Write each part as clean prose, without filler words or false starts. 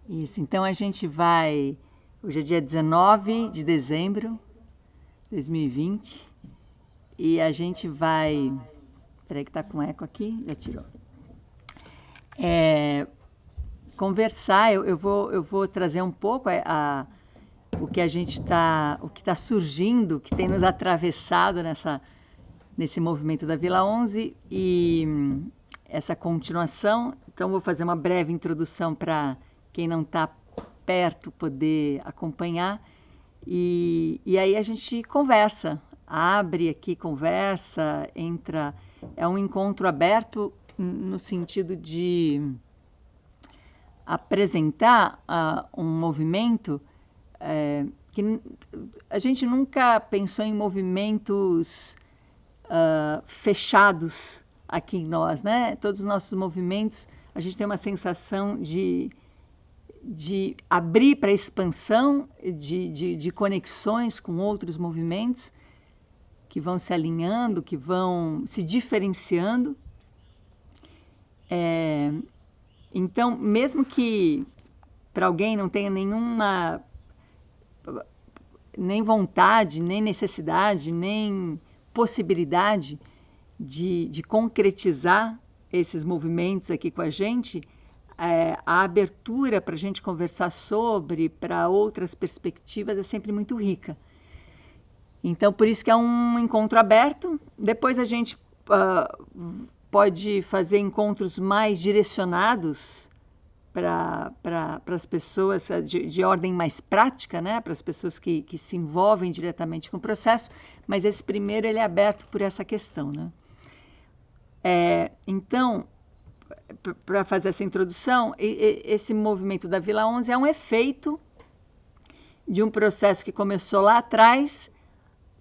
Isso, então a gente vai. Hoje é dia 19 de dezembro de 2020 e a gente vai. Peraí, que tá com eco aqui, já tirou. É, conversar, eu vou trazer um pouco o que a gente está, o que está surgindo, que tem nos atravessado nesse movimento da Vila 11 e essa continuação. Então, vou fazer uma breve introdução para quem não está perto poder acompanhar. E aí a gente conversa, abre aqui, conversa, entra. É um encontro aberto no sentido de apresentar um movimento que a gente nunca pensou em movimentos fechados aqui em nós, né? Todos os nossos movimentos, a gente tem uma sensação de abrir para a expansão, de conexões com outros movimentos que vão se alinhando, que vão se diferenciando. Então, mesmo que para alguém não tenha nem vontade, nem necessidade, nem possibilidade de concretizar esses movimentos aqui com a gente, a abertura para a gente conversar sobre, para outras perspectivas, é sempre muito rica. Então, por isso que é um encontro aberto. Depois a gente pode fazer encontros mais direcionados para as pessoas de ordem mais prática, né? Para as pessoas que se envolvem diretamente com o processo, mas esse primeiro ele é aberto por essa questão, né? Então, para fazer essa introdução, esse movimento da Vila 11 é um efeito de um processo que começou lá atrás,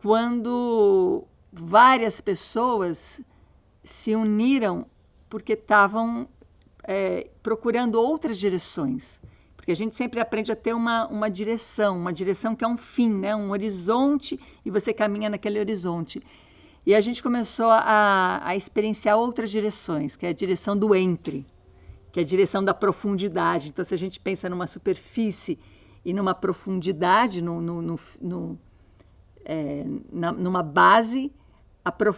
quando várias pessoas se uniram porque estavam procurando outras direções. Porque a gente sempre aprende a ter uma direção que é um fim, né? Um horizonte, e você caminha naquele horizonte. E a gente começou a experienciar outras direções, que é a direção do entre, que é a direção da profundidade. Então, se a gente pensa numa superfície e numa profundidade, numa base,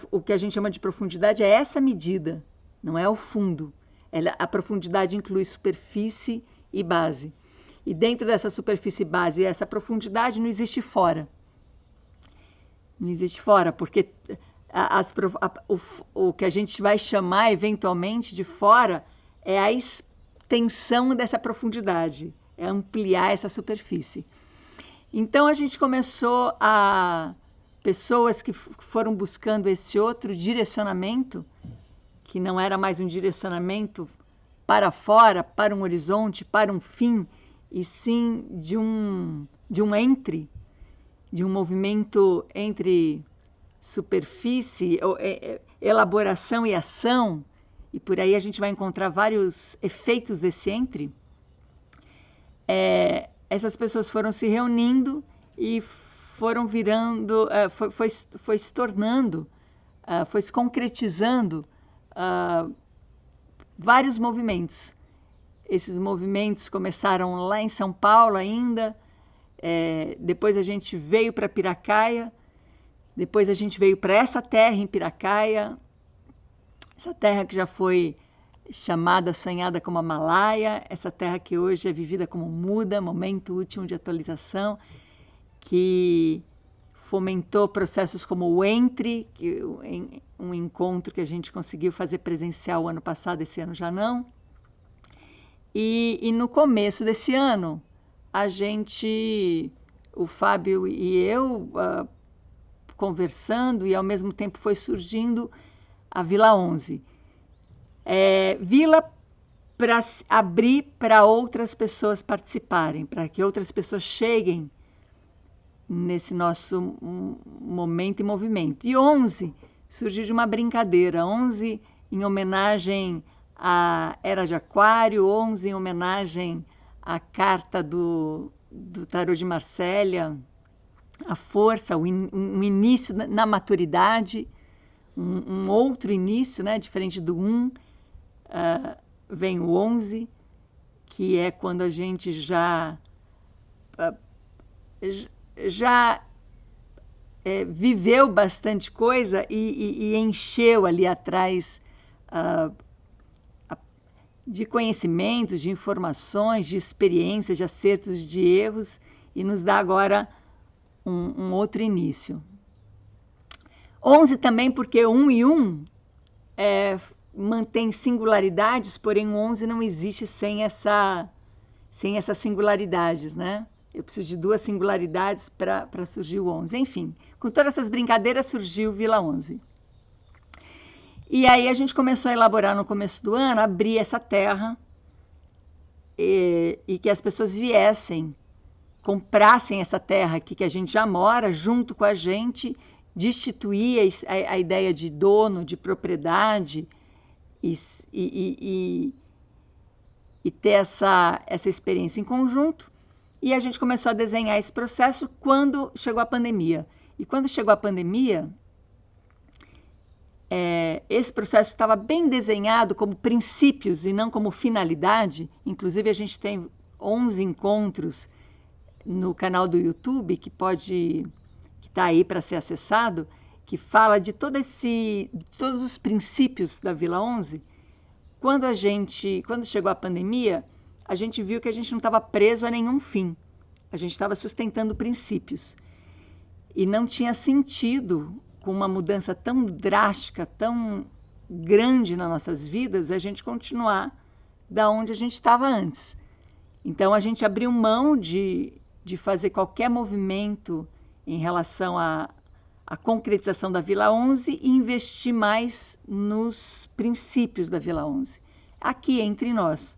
o que a gente chama de profundidade é essa medida, não é o fundo. A profundidade inclui superfície e base. E dentro dessa superfície e base e essa profundidade não existe fora. Não existe fora, porque o que a gente vai chamar eventualmente de fora é a extensão dessa profundidade, é ampliar essa superfície. Então a gente começou pessoas que foram buscando esse outro direcionamento, que não era mais um direcionamento para fora, para um horizonte, para um fim, e sim de um entre, de um movimento entre superfície, elaboração e ação, e por aí a gente vai encontrar vários efeitos desse entre. Essas pessoas foram se reunindo e foram virando, foi se tornando, foi se concretizando vários movimentos. Esses movimentos começaram lá em São Paulo ainda, depois a gente veio para Piracaia, depois a gente veio para essa terra em Piracaia, essa terra que já foi chamada, sonhada como Amalaia, essa terra que hoje é vivida como muda, momento último de atualização, que fomentou processos como o Entre, um encontro que a gente conseguiu fazer presencial o ano passado, esse ano já não. E no começo desse ano, o Fábio e eu, conversando, e ao mesmo tempo foi surgindo a Vila 11. Vila para abrir para outras pessoas participarem, para que outras pessoas cheguem nesse nosso momento e movimento. E 11 surgiu de uma brincadeira, 11 em homenagem à Era de Aquário, 11 em homenagem à carta do Tarô de Marsella, a força, um início na maturidade, um outro início, né, diferente do 1, vem o 11, que é quando a gente já viveu bastante coisa e encheu ali atrás de conhecimentos, de informações, de experiências, de acertos, de erros, e nos dá agora um outro início. 11 também porque 1 e 1 mantém singularidades, porém o 11 não existe sem essas singularidades, né? Eu preciso de 2 singularidades para surgir o 11. Enfim, com todas essas brincadeiras surgiu Vila 11. E aí a gente começou a elaborar no começo do ano, abrir essa terra e que as pessoas viessem, comprassem essa terra aqui que a gente já mora, junto com a gente, destituir a ideia de dono, de propriedade e ter essa experiência em conjunto. E a gente começou a desenhar esse processo quando chegou a pandemia. E quando chegou a pandemia, esse processo estava bem desenhado como princípios e não como finalidade. Inclusive, a gente tem 11 encontros no canal do YouTube, que está aí para ser acessado, que fala de todos os princípios da Vila 11. Quando chegou a pandemia, a gente viu que a gente não estava preso a nenhum fim. A gente estava sustentando princípios. E não tinha sentido, com uma mudança tão drástica, tão grande nas nossas vidas, a gente continuar da onde a gente estava antes. Então, a gente abriu mão de fazer qualquer movimento em relação à concretização da Vila 11 e investir mais nos princípios da Vila 11, aqui entre nós.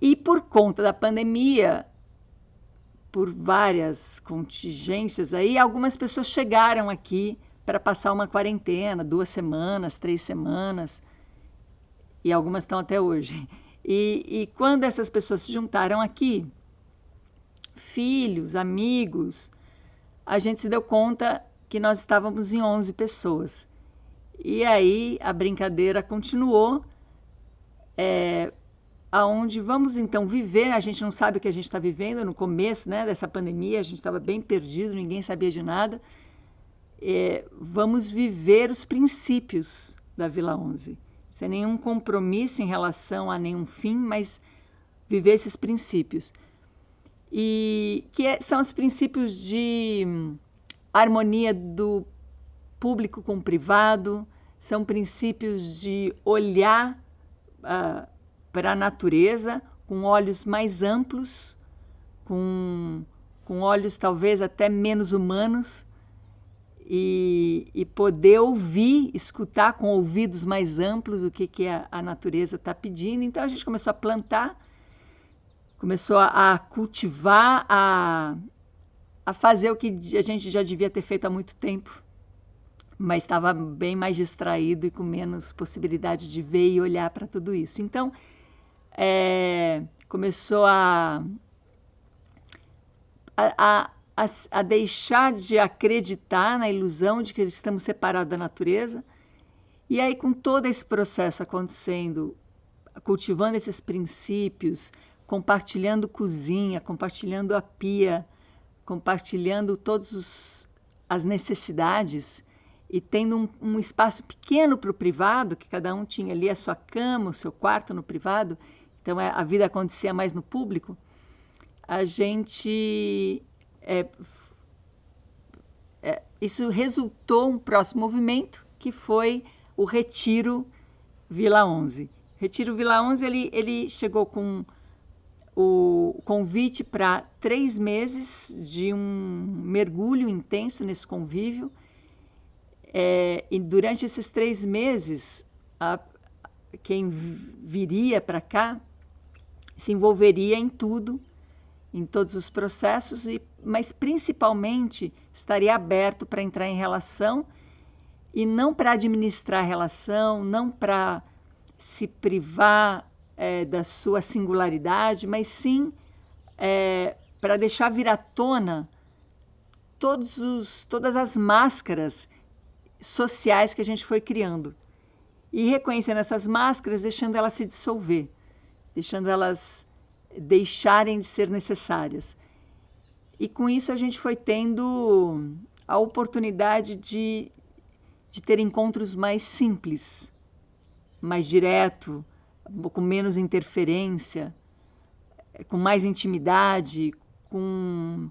E por conta da pandemia, por várias contingências aí, algumas pessoas chegaram aqui para passar uma quarentena, 2 semanas, 3 semanas, e algumas estão até hoje. E quando essas pessoas se juntaram aqui, filhos, amigos, a gente se deu conta que nós estávamos em 11 pessoas. E aí a brincadeira continuou, aonde vamos então viver. A gente não sabe o que a gente está vivendo no começo, né, dessa pandemia, a gente estava bem perdido, ninguém sabia de nada. Vamos viver os princípios da Vila 11, sem nenhum compromisso em relação a nenhum fim, mas viver esses princípios. E são os princípios de harmonia do público com o privado, são princípios de olhar para a natureza com olhos mais amplos, com olhos talvez até menos humanos, e poder ouvir, escutar com ouvidos mais amplos o que a natureza está pedindo. Então a gente começou a plantar, começou a cultivar, a fazer o que a gente já devia ter feito há muito tempo, mas estava bem mais distraído e com menos possibilidade de ver e olhar para tudo isso. Então, começou a deixar de acreditar na ilusão de que estamos separados da natureza. E aí, com todo esse processo acontecendo, cultivando esses princípios, compartilhando cozinha, compartilhando a pia, compartilhando todas as necessidades e tendo um espaço pequeno para o privado, que cada um tinha ali a sua cama, o seu quarto no privado, então a vida acontecia mais no público, a gente... isso resultou um próximo movimento, que foi o Retiro Vila 11. Retiro Vila 11, ele chegou com o convite para 3 meses de um mergulho intenso nesse convívio. E durante esses 3 meses, quem viria para cá se envolveria em tudo, em todos os processos, mas principalmente estaria aberto para entrar em relação, e não para administrar a relação, não para se privar da sua singularidade, mas sim para deixar vir à tona todas as máscaras sociais que a gente foi criando. E reconhecendo essas máscaras, deixando elas se dissolver, deixando elas deixarem de ser necessárias. E com isso a gente foi tendo a oportunidade de ter encontros mais simples, mais direto, com menos interferência, com mais intimidade, com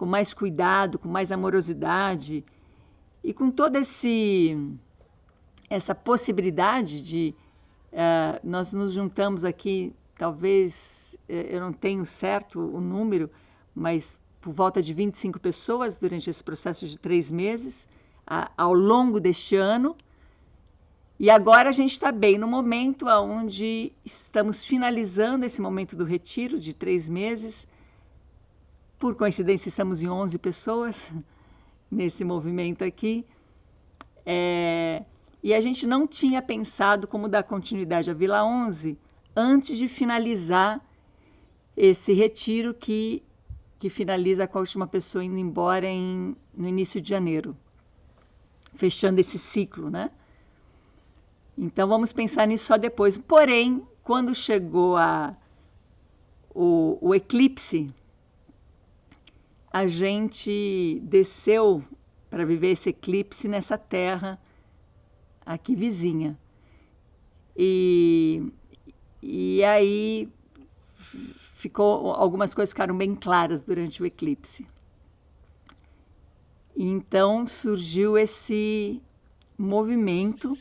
mais cuidado, com mais amorosidade e com toda essa possibilidade de... nós nos juntamos aqui, talvez, eu não tenho certo o número, mas por volta de 25 pessoas durante esse processo de 3 meses, ao longo deste ano. E agora a gente está bem no momento onde estamos finalizando esse momento do retiro de 3 meses. Por coincidência, estamos em 11 pessoas nesse movimento aqui. E a gente não tinha pensado como dar continuidade à Vila 11 antes de finalizar esse retiro que finaliza com a última pessoa indo embora no início de janeiro, fechando esse ciclo, né? Então, vamos pensar nisso só depois. Porém, quando chegou o eclipse, a gente desceu para viver esse eclipse nessa terra aqui vizinha. E aí algumas coisas ficaram bem claras durante o eclipse. Então, surgiu esse movimento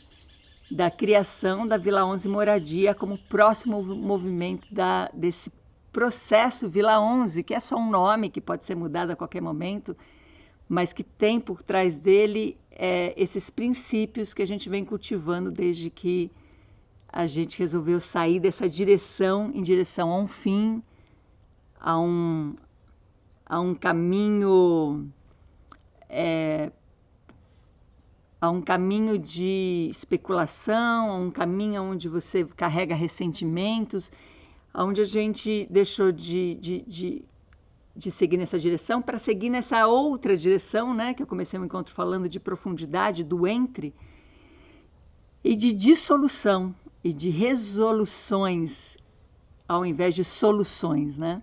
da criação da Vila 11 Moradia como próximo movimento desse processo Vila 11, que é só um nome que pode ser mudado a qualquer momento, mas que tem por trás dele esses princípios que a gente vem cultivando desde que a gente resolveu sair dessa direção em direção a um fim, a um caminho... a um caminho de especulação, a um caminho onde você carrega ressentimentos, onde a gente deixou de seguir nessa direção para seguir nessa outra direção, né? Que eu comecei o encontro falando de profundidade, do entre, e de dissolução e de resoluções ao invés de soluções, né?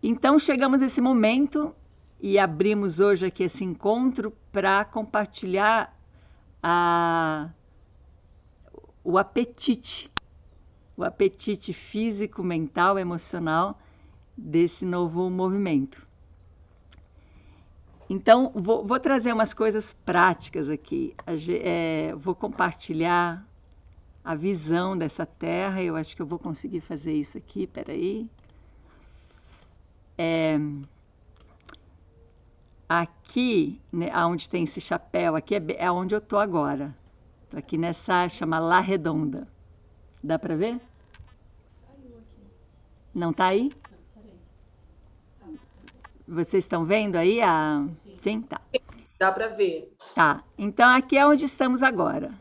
Então chegamos a esse momento e abrimos hoje aqui esse encontro para compartilhar o apetite físico, mental, emocional desse novo movimento. Então, vou trazer umas coisas práticas aqui. Vou compartilhar a visão dessa terra. Eu acho que eu vou conseguir fazer isso aqui, peraí. Aqui, né, onde tem esse chapéu, aqui é onde eu estou agora. Estou aqui nessa, chama La Redonda. Dá para ver? Saiu aqui. Não está aí? Não, peraí. Vocês estão vendo aí? Sim, tá. Dá para ver. Tá, então aqui é onde estamos agora.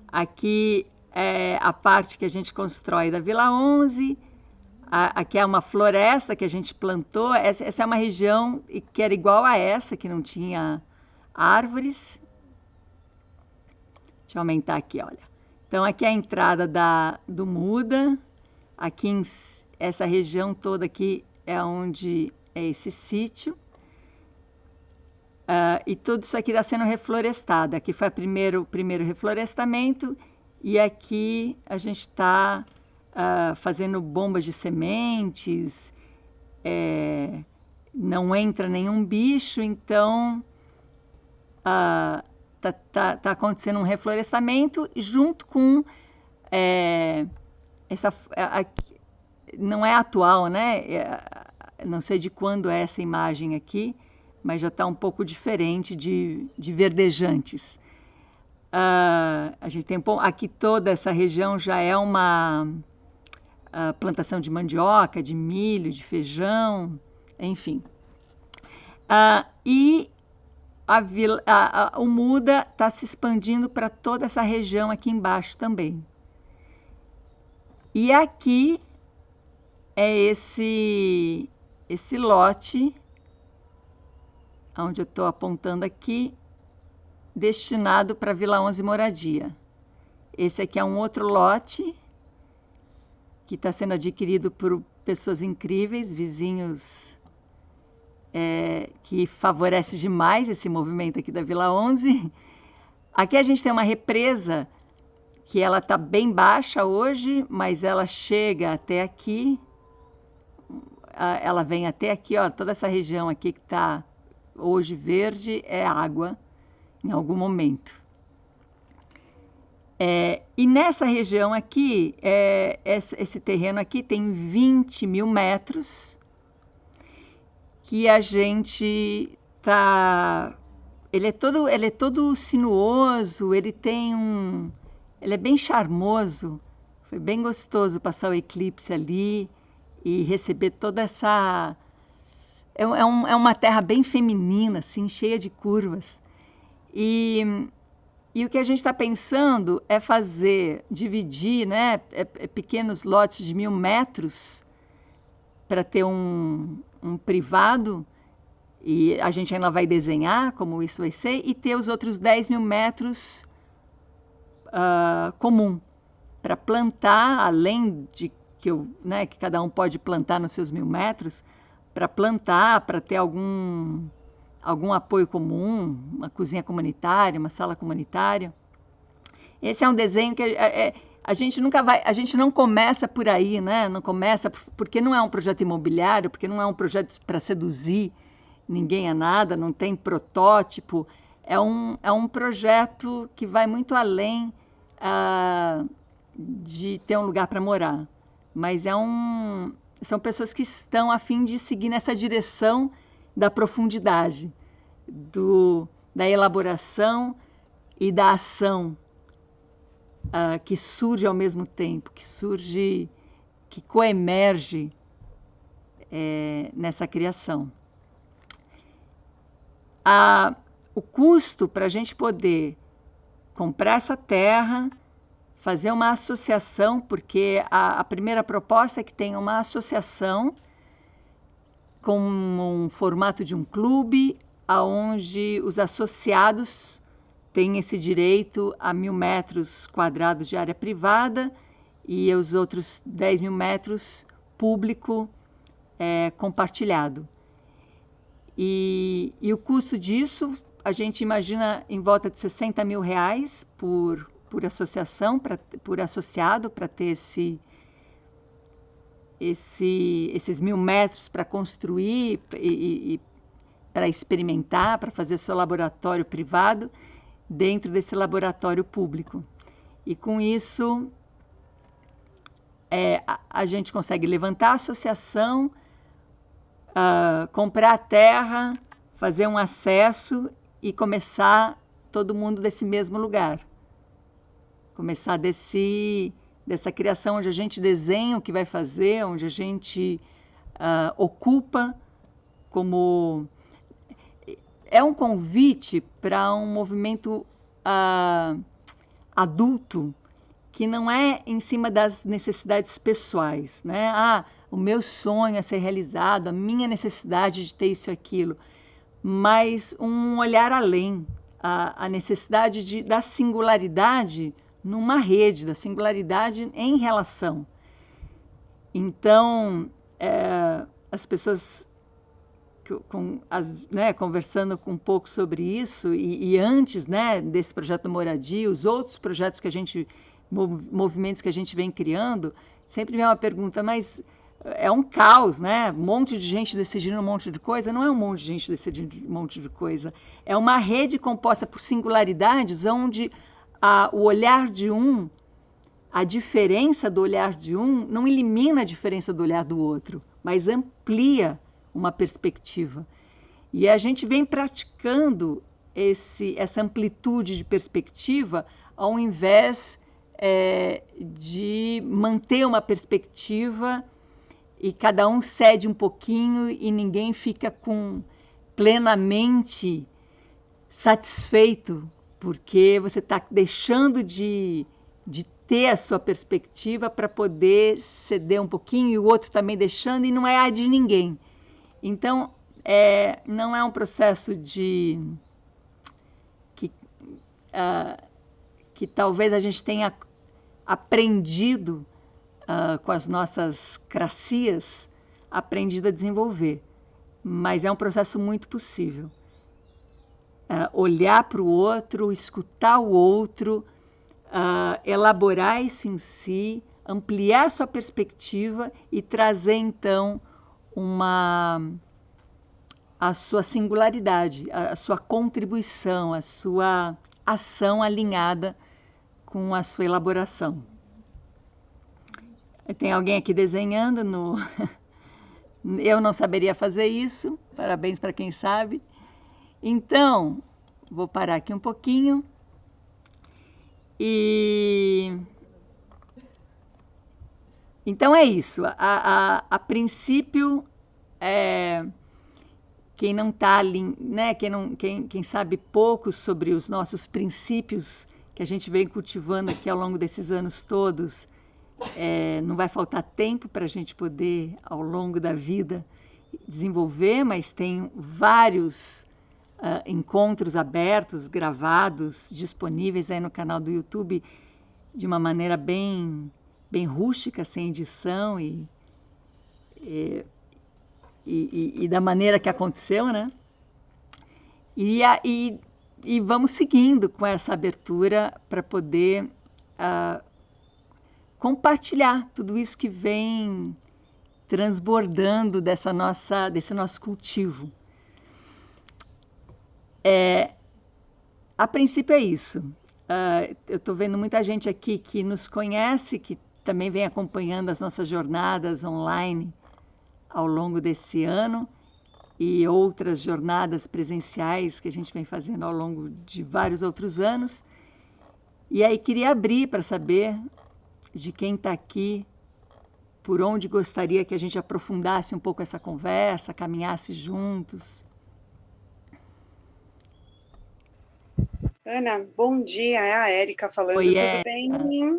Aqui é a parte que a gente constrói da Vila 11. Aqui é uma floresta que a gente plantou. Essa é uma região que era igual a essa, que não tinha árvores. Deixa eu aumentar aqui, olha. Então, aqui é a entrada do Muda. Aqui, essa região toda aqui é onde é esse sítio. E tudo isso aqui está sendo reflorestado. Aqui foi o primeiro reflorestamento. E aqui a gente está... fazendo bombas de sementes, não entra nenhum bicho, então tá acontecendo um reflorestamento junto com não é atual, né? Não sei de quando é essa imagem aqui, mas já está um pouco diferente de verdejantes. A gente tem aqui toda essa região já é uma plantação de mandioca, de milho, de feijão, enfim. E o Muda está se expandindo para toda essa região aqui embaixo também. E aqui é esse lote, onde eu estou apontando aqui, destinado para Vila 11 Moradia. Esse aqui é um outro lote, que está sendo adquirido por pessoas incríveis, vizinhos que favorece demais esse movimento aqui da Vila 11. Aqui a gente tem uma represa que ela está bem baixa hoje, mas ela chega até aqui, ela vem até aqui, ó, toda essa região aqui que está hoje verde é água em algum momento. E nessa região aqui, esse terreno aqui tem 20 mil metros que a gente tá... Ele é todo sinuoso, ele é bem charmoso. Foi bem gostoso passar o eclipse ali e receber toda essa... É uma terra bem feminina, assim, cheia de curvas. E o que a gente está pensando é dividir, né, pequenos lotes de 1.000 metros para ter um privado, e a gente ainda vai desenhar como isso vai ser, e ter os outros 10.000 metros comum, para plantar, além de que cada um pode plantar nos seus 1.000 metros, para plantar, para ter algum apoio comum, uma cozinha comunitária, uma sala comunitária. Esse é um desenho que a gente não começa por aí, né? Não começa porque não é um projeto imobiliário, porque não é um projeto para seduzir ninguém a nada, não tem protótipo. É um projeto que vai muito além de ter um lugar para morar, mas são pessoas que estão a fim de seguir nessa direção da profundidade, da elaboração e da ação que surge ao mesmo tempo, que coemerge nessa criação. O custo para a gente poder comprar essa terra, fazer uma associação, porque a primeira proposta é que tenha uma associação com um formato de um clube, onde os associados têm esse direito a 1.000 metros quadrados de área privada e os outros 10.000 metros público compartilhado. E o custo disso, a gente imagina em volta de R$60 mil por associação, por associado, para ter esses 1.000 metros para construir e para experimentar, para fazer seu laboratório privado dentro desse laboratório público. E com isso, a gente consegue levantar a associação, comprar a terra, fazer um acesso e começar todo mundo desse mesmo lugar. Começar dessa criação onde a gente desenha o que vai fazer, onde a gente ocupa como... É um convite para um movimento adulto que não é em cima das necessidades pessoais, né? O meu sonho é ser realizado, a minha necessidade de ter isso e aquilo, mas um olhar além, a necessidade da singularidade numa rede, da singularidade em relação. Então, as pessoas, conversando um pouco sobre isso, e antes, né, desse projeto Moradia, os outros projetos movimentos que a gente vem criando, sempre vem uma pergunta, mas é um caos, né? Um monte de gente decidindo um monte de coisa. Não é um monte de gente decidindo um monte de coisa. É uma rede composta por singularidades, onde o olhar de a diferença do olhar de não elimina a diferença do olhar do outro, mas amplia uma perspectiva. E a gente vem praticando essa amplitude de perspectiva ao invés de manter uma perspectiva e cada um cede um pouquinho e ninguém fica plenamente satisfeito, porque você está deixando de ter a sua perspectiva para poder ceder um pouquinho e o outro também deixando, e não é a de ninguém. Então, não é um processo que talvez a gente tenha aprendido com as nossas cracias, aprendido a desenvolver. Mas é um processo muito possível. Olhar para o outro, escutar o outro, elaborar isso em si, ampliar sua perspectiva e trazer, então, a sua singularidade, a sua contribuição, a sua ação alinhada com a sua elaboração. Tem alguém aqui desenhando no... Eu não saberia fazer isso, parabéns para quem sabe. Então, vou parar aqui um pouquinho. Então é isso. A princípio, quem não está ali, né? Quem sabe pouco sobre os nossos princípios que a gente vem cultivando aqui ao longo desses anos todos, não vai faltar tempo para a gente poder, ao longo da vida, desenvolver, mas tem vários encontros abertos, gravados, disponíveis aí no canal do YouTube de uma maneira bem rústica, sem edição e da maneira que aconteceu, né? E vamos seguindo com essa abertura para poder compartilhar tudo isso que vem transbordando desse nosso cultivo. A princípio é isso. Eu estou vendo muita gente aqui que nos conhece, que também vem acompanhando as nossas jornadas online ao longo desse ano e outras jornadas presenciais que a gente vem fazendo ao longo de vários outros anos. E aí queria abrir para saber de quem está aqui, por onde gostaria que a gente aprofundasse um pouco essa conversa, caminhasse juntos. Ana, bom dia, é a Érica falando. Oi, tudo bem?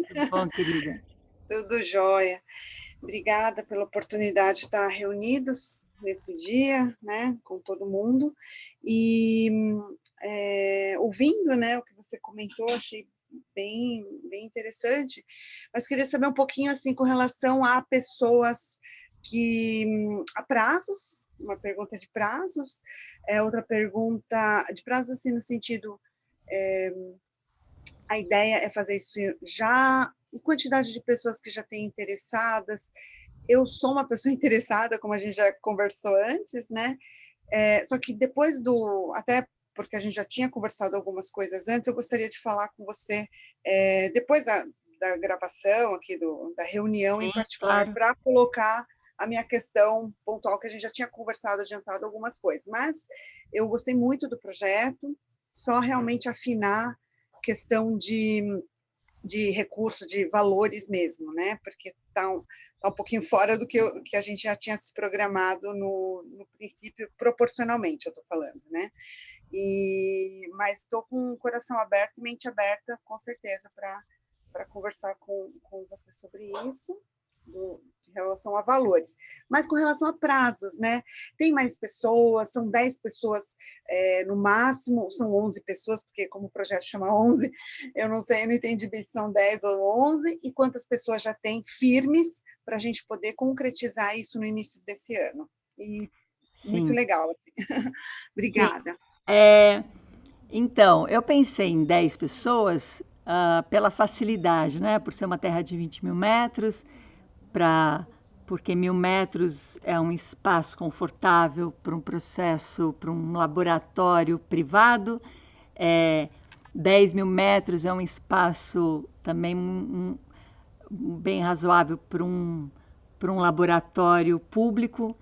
Tudo bom, querida? Tudo jóia. Obrigada pela oportunidade de estar reunidos nesse dia, né, com todo mundo. E ouvindo, né, o que você comentou, achei bem interessante, mas queria saber um pouquinho, assim, com relação a pessoas a prazos, uma pergunta de prazos, outra pergunta de prazos, assim, no sentido... a ideia é fazer isso já, e quantidade de pessoas que já têm interessadas. Eu sou uma pessoa interessada, como a gente já conversou antes, né? Só que depois até porque a gente já tinha conversado algumas coisas antes, eu gostaria de falar com você depois da gravação aqui, da reunião. Sim, em particular, claro, para colocar a minha questão pontual, que a gente já tinha conversado, adiantado algumas coisas. Mas eu gostei muito do projeto, só realmente afinar questão de recurso, de valores mesmo, né? Porque está um pouquinho fora do que a gente já tinha se programado no princípio, proporcionalmente, eu estou falando, né? Mas estou com o coração aberto e mente aberta, com certeza, para conversar com você sobre isso, em relação a valores. Mas com relação a prazos, né? Tem mais pessoas, são 10 pessoas no máximo, são 11 pessoas, porque como o projeto chama 11, eu não sei, eu não entendi bem se são 10 ou 11, e quantas pessoas já tem firmes para a gente poder concretizar isso no início desse ano. E sim, muito legal, assim. Obrigada. Então, eu pensei em 10 pessoas pela facilidade, né? Por ser uma terra de 20 mil metros, porque 1.000 metros é um espaço confortável para um processo, para um laboratório privado. 10 mil metros é um espaço também bem razoável para um laboratório público.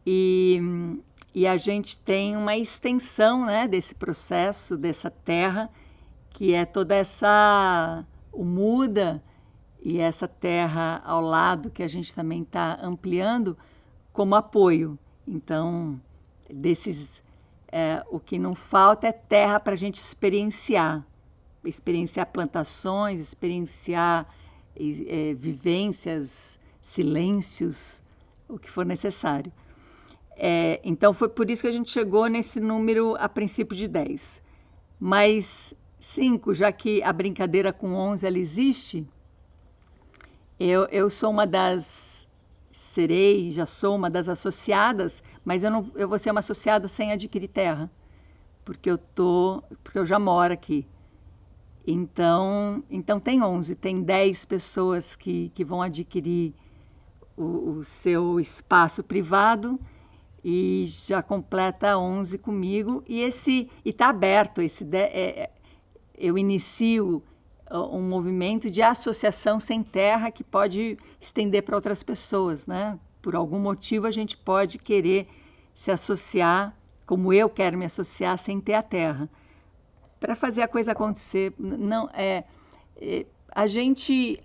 E a gente tem uma extensão, né, desse processo, dessa terra, que é toda o muda, e essa terra ao lado, que a gente também está ampliando como apoio. Então, o que não falta é terra para a gente experienciar plantações, experienciar vivências, silêncios, o que for necessário. Então, foi por isso que a gente chegou nesse número a princípio de 10. Mas 5, já que a brincadeira com 11 ela existe, Eu sou uma das, serei, já sou uma das associadas, mas eu vou ser uma associada sem adquirir terra, porque eu já moro aqui. Então tem 11, tem 10 pessoas que vão adquirir o seu espaço privado e já completa 11 comigo. E está aberto, eu inicio um movimento de associação sem terra que pode estender para outras pessoas, né? Por algum motivo a gente pode querer se associar, como eu quero me associar, sem ter a terra, para fazer a coisa acontecer. Não a gente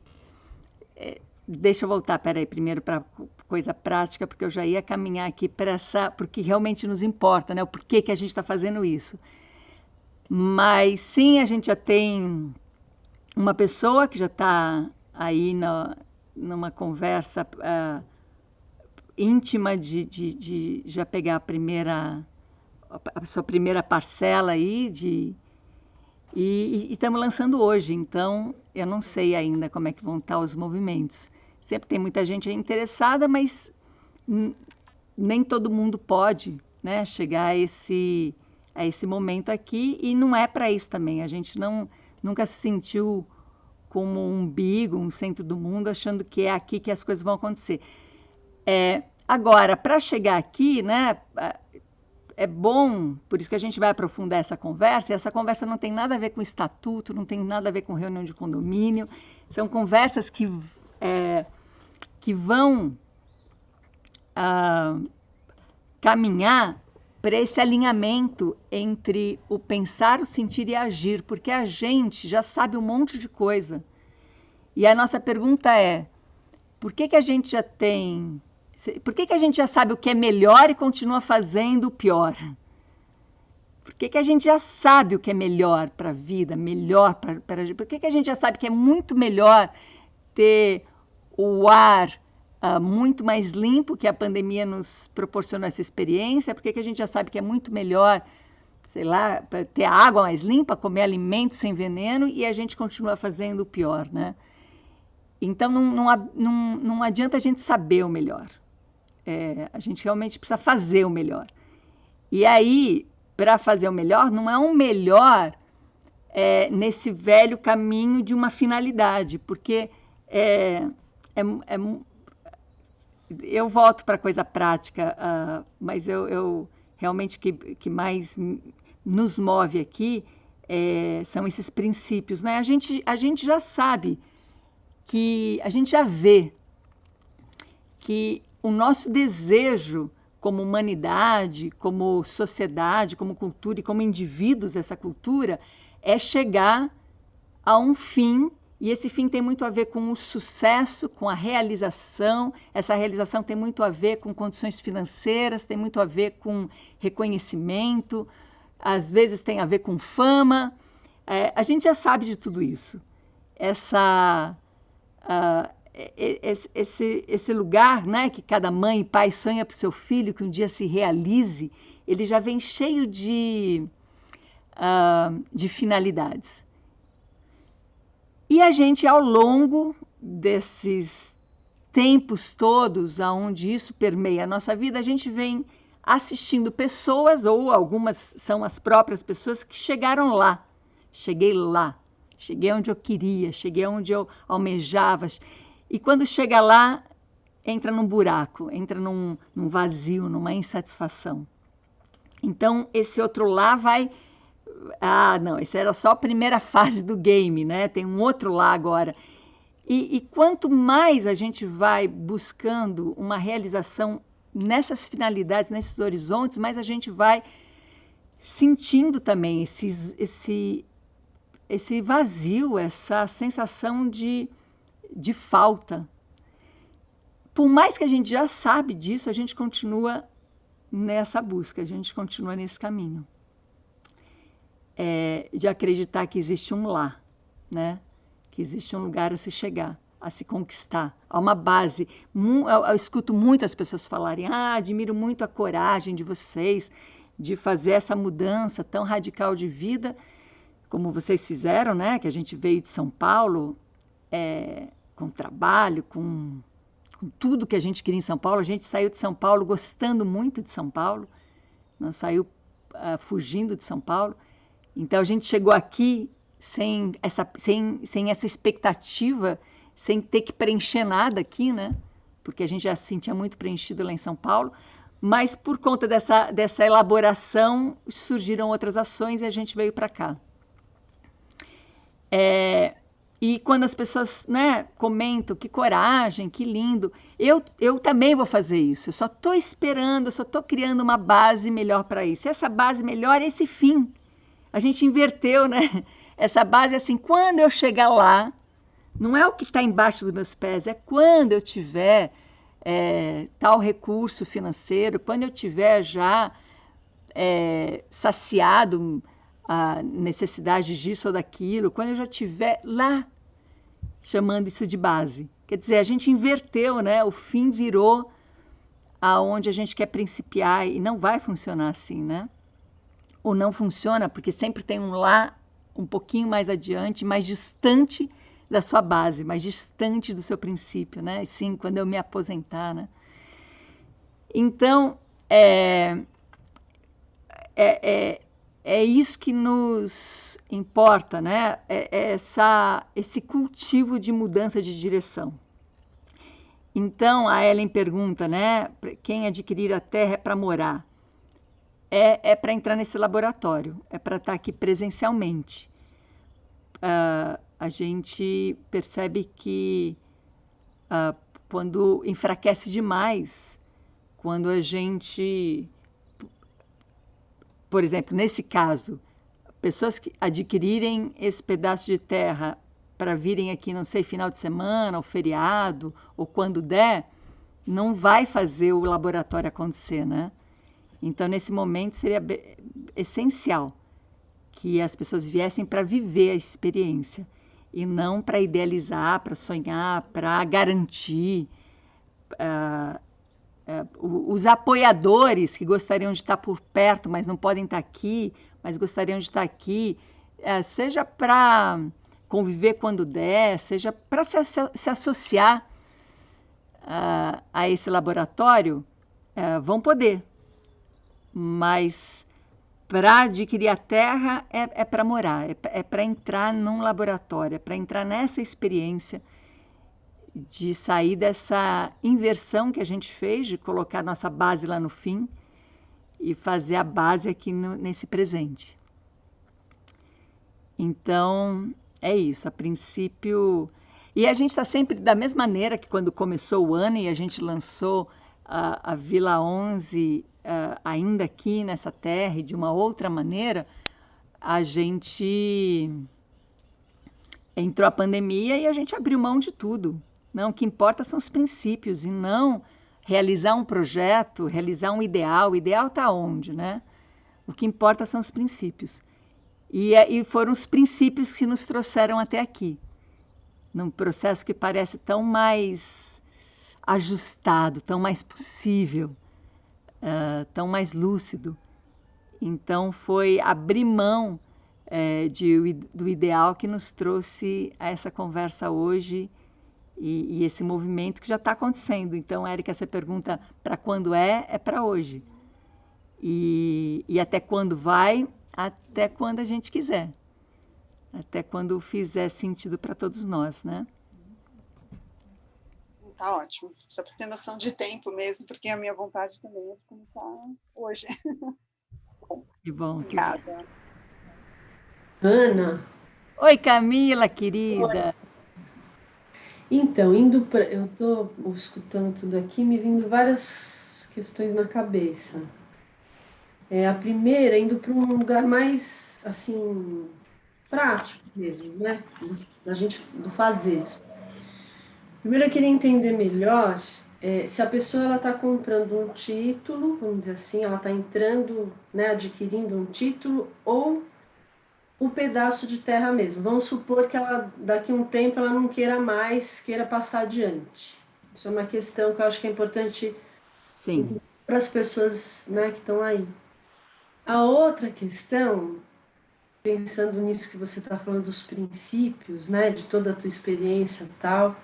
deixa eu voltar, peraí, primeiro para coisa prática, porque eu já ia caminhar aqui para porque realmente nos importa, né? O porquê que a gente está fazendo isso. Mas sim, a gente já tem uma pessoa que já está aí numa conversa íntima de já pegar a sua primeira parcela aí e estamos lançando hoje, então eu não sei ainda como é que vão estar os movimentos. Sempre tem muita gente interessada, mas nem todo mundo pode, né, chegar a esse momento aqui, e não é para isso também. A gente nunca se sentiu como um umbigo, um centro do mundo, achando que é aqui que as coisas vão acontecer. Agora, para chegar aqui, né, é bom, por isso que a gente vai aprofundar essa conversa, e essa conversa não tem nada a ver com estatuto, não tem nada a ver com reunião de condomínio, são conversas que vão caminhar para esse alinhamento entre o pensar, o sentir e agir, porque a gente já sabe um monte de coisa. E a nossa pergunta é, por que a gente já sabe o que é melhor e continua fazendo o pior? Por que a gente já sabe o que é melhor para a vida, melhor para a gente? Por que a gente já sabe que é muito melhor ter o ar muito mais limpo, que a pandemia nos proporcionou essa experiência? Por que a gente já sabe que é muito melhor, sei lá, ter a água mais limpa, comer alimentos sem veneno, e a gente continua fazendo o pior, né? Então não adianta a gente saber o melhor. A gente realmente precisa fazer o melhor. E aí, para fazer o melhor, não é um melhor nesse velho caminho de uma finalidade, porque eu volto para a coisa prática, mas eu realmente o que mais nos move aqui são esses princípios, né? A gente já sabe a gente já vê que o nosso desejo como humanidade, como sociedade, como cultura e como indivíduos dessa cultura é chegar a um fim, e esse fim tem muito a ver com o sucesso, com a realização. Essa realização tem muito a ver com condições financeiras, tem muito a ver com reconhecimento, às vezes tem a ver com fama. A gente já sabe de tudo isso. Esse lugar, né, que cada mãe e pai sonha para o seu filho, que um dia se realize, ele já vem cheio de finalidades. E a gente, ao longo desses tempos todos, onde isso permeia a nossa vida, a gente vem assistindo pessoas, ou algumas são as próprias pessoas, que chegaram lá. Cheguei onde eu queria, cheguei onde eu almejava. E quando chega lá, entra num buraco, entra num vazio, numa insatisfação. Então, esse outro lá vai... não, essa era só a primeira fase do game, né? Tem um outro lá agora. E quanto mais a gente vai buscando uma realização nessas finalidades, nesses horizontes, mais a gente vai sentindo também esse vazio, essa sensação de falta. Por mais que a gente já sabe disso, a gente continua nessa busca, a gente continua nesse caminho. De acreditar que existe um lá, né? Que existe um lugar a se chegar, a se conquistar, há uma base. Eu escuto muitas pessoas falarem, admiro muito a coragem de vocês de fazer essa mudança tão radical de vida, como vocês fizeram, né? Que a gente veio de São Paulo, com trabalho, com tudo que a gente queria em São Paulo. A gente saiu de São Paulo gostando muito de São Paulo, não saiu fugindo de São Paulo. Então a gente chegou aqui sem essa expectativa, sem ter que preencher nada aqui, né? Porque a gente já se sentia muito preenchido lá em São Paulo, mas por conta dessa elaboração surgiram outras ações e a gente veio para cá. E quando as pessoas, né, comentam que coragem, que lindo, eu também vou fazer isso. Eu só estou esperando, eu só estou criando uma base melhor para isso. E essa base melhor é esse fim. A gente inverteu, né? Essa base é assim, quando eu chegar lá, não é o que está embaixo dos meus pés, é quando eu tiver tal recurso financeiro, quando eu tiver já saciado a necessidade disso ou daquilo, quando eu já estiver lá, chamando isso de base. Quer dizer, a gente inverteu, né? O fim virou aonde a gente quer principiar e não vai funcionar assim, né? Ou não funciona, porque sempre tem um lá um pouquinho mais adiante, mais distante da sua base, mais distante do seu princípio, né? E sim, quando eu me aposentar, né? Então, é isso que nos importa, né? Esse cultivo de mudança de direção. Então, a Ellen pergunta, né? Quem adquirir a terra é para morar. É para entrar nesse laboratório, é para estar aqui presencialmente. A gente percebe que quando enfraquece demais, quando a gente, por exemplo, nesse caso, pessoas que adquirirem esse pedaço de terra para virem aqui, não sei, final de semana, ou feriado, ou quando der, não vai fazer o laboratório acontecer, né? Então, nesse momento, seria essencial que as pessoas viessem para viver a experiência e não para idealizar, para sonhar, para garantir. Os apoiadores que gostariam de estar por perto, mas não podem estar aqui, mas gostariam de estar aqui, seja para conviver quando der, seja para se associar a esse laboratório, vão poder. Mas para adquirir a terra é para morar, é para entrar num laboratório, é para entrar nessa experiência de sair dessa inversão que a gente fez, de colocar nossa base lá no fim e fazer a base aqui nesse presente. Então, é isso, a princípio... E a gente está sempre da mesma maneira que quando começou o ano e a gente lançou a Vila 11 ainda aqui nessa terra e de uma outra maneira, a gente entrou a pandemia e a gente abriu mão de tudo. Não, o que importa são os princípios e não realizar um projeto, realizar um ideal. O ideal está onde, né? O que importa são os princípios. E foram os princípios que nos trouxeram até aqui, num processo que parece tão mais ajustado, tão mais possível, tão mais lúcido. Então, foi abrir mão do ideal que nos trouxe a essa conversa hoje e esse movimento que já está acontecendo. Então, Érica, essa pergunta para quando é para hoje. E até quando vai? Até quando a gente quiser. Até quando fizer sentido para todos nós, né? Tá ótimo. Só para ter noção de tempo mesmo, porque a minha vontade também é de começar hoje. Que bom. Obrigada. Ana. Oi, Camila, querida. Então, eu estou escutando tudo aqui, me vindo várias questões na cabeça. A primeira, indo para um lugar mais, assim, prático mesmo, né? Do fazer. Primeiro, eu queria entender melhor se a pessoa está comprando um título, vamos dizer assim, ela está entrando, né, adquirindo um título, ou o pedaço de terra mesmo. Vamos supor que ela, daqui a um tempo, ela não queira mais, queira passar adiante. Isso é uma questão que eu acho que é importante para as pessoas, né, que estão aí. A outra questão, pensando nisso que você está falando dos princípios, né, de toda a tua experiência e tal,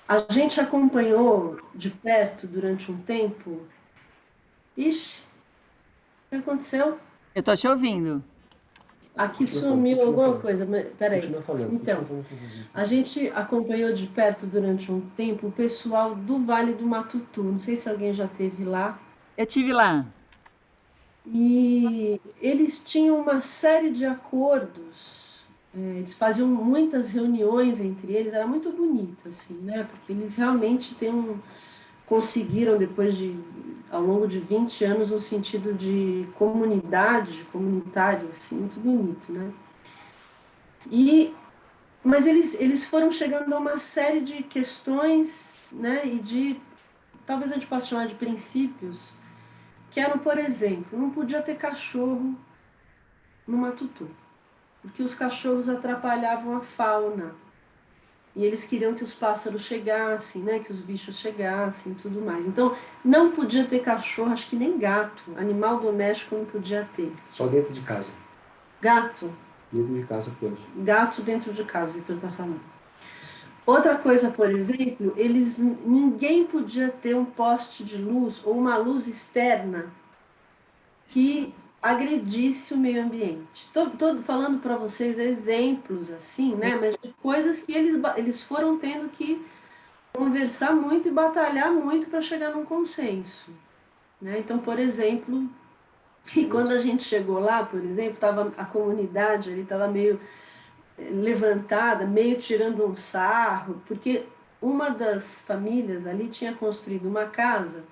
A gente acompanhou de perto durante um tempo. Ixi, o que aconteceu? Eu tô te ouvindo. Aqui Continua sumiu falando, alguma continua coisa, mas peraí. Continua falando. Então, continua falando. a gente acompanhou de perto durante um tempo o pessoal do Vale do Matutu. Não sei se alguém já esteve lá. Eu tive lá. E eles tinham uma série de acordos, eles faziam muitas reuniões entre eles, era muito bonito, assim, né? Porque eles realmente conseguiram, ao longo de 20 anos, um sentido de comunidade, comunitário, assim, muito bonito, né? Mas eles foram chegando a uma série de questões, né? Talvez a gente possa chamar de princípios, que eram, por exemplo, não podia ter cachorro no Matutu, porque os cachorros atrapalhavam a fauna. E eles queriam que os pássaros chegassem, né, que os bichos chegassem e tudo mais. Então, não podia ter cachorro, acho que nem gato. Animal doméstico não podia ter. Só dentro de casa. Gato. Dentro de casa pode. Gato dentro de casa, o Vitor está falando. Outra coisa, por exemplo, ninguém podia ter um poste de luz ou uma luz externa que agredisse o meio ambiente. Estou falando para vocês exemplos assim, né? Mas de coisas que eles foram tendo que conversar muito e batalhar muito para chegar num consenso, né? Então, por exemplo, e quando a gente chegou lá, por exemplo, a comunidade ali estava meio levantada, meio tirando um sarro, porque uma das famílias ali tinha construído uma casa.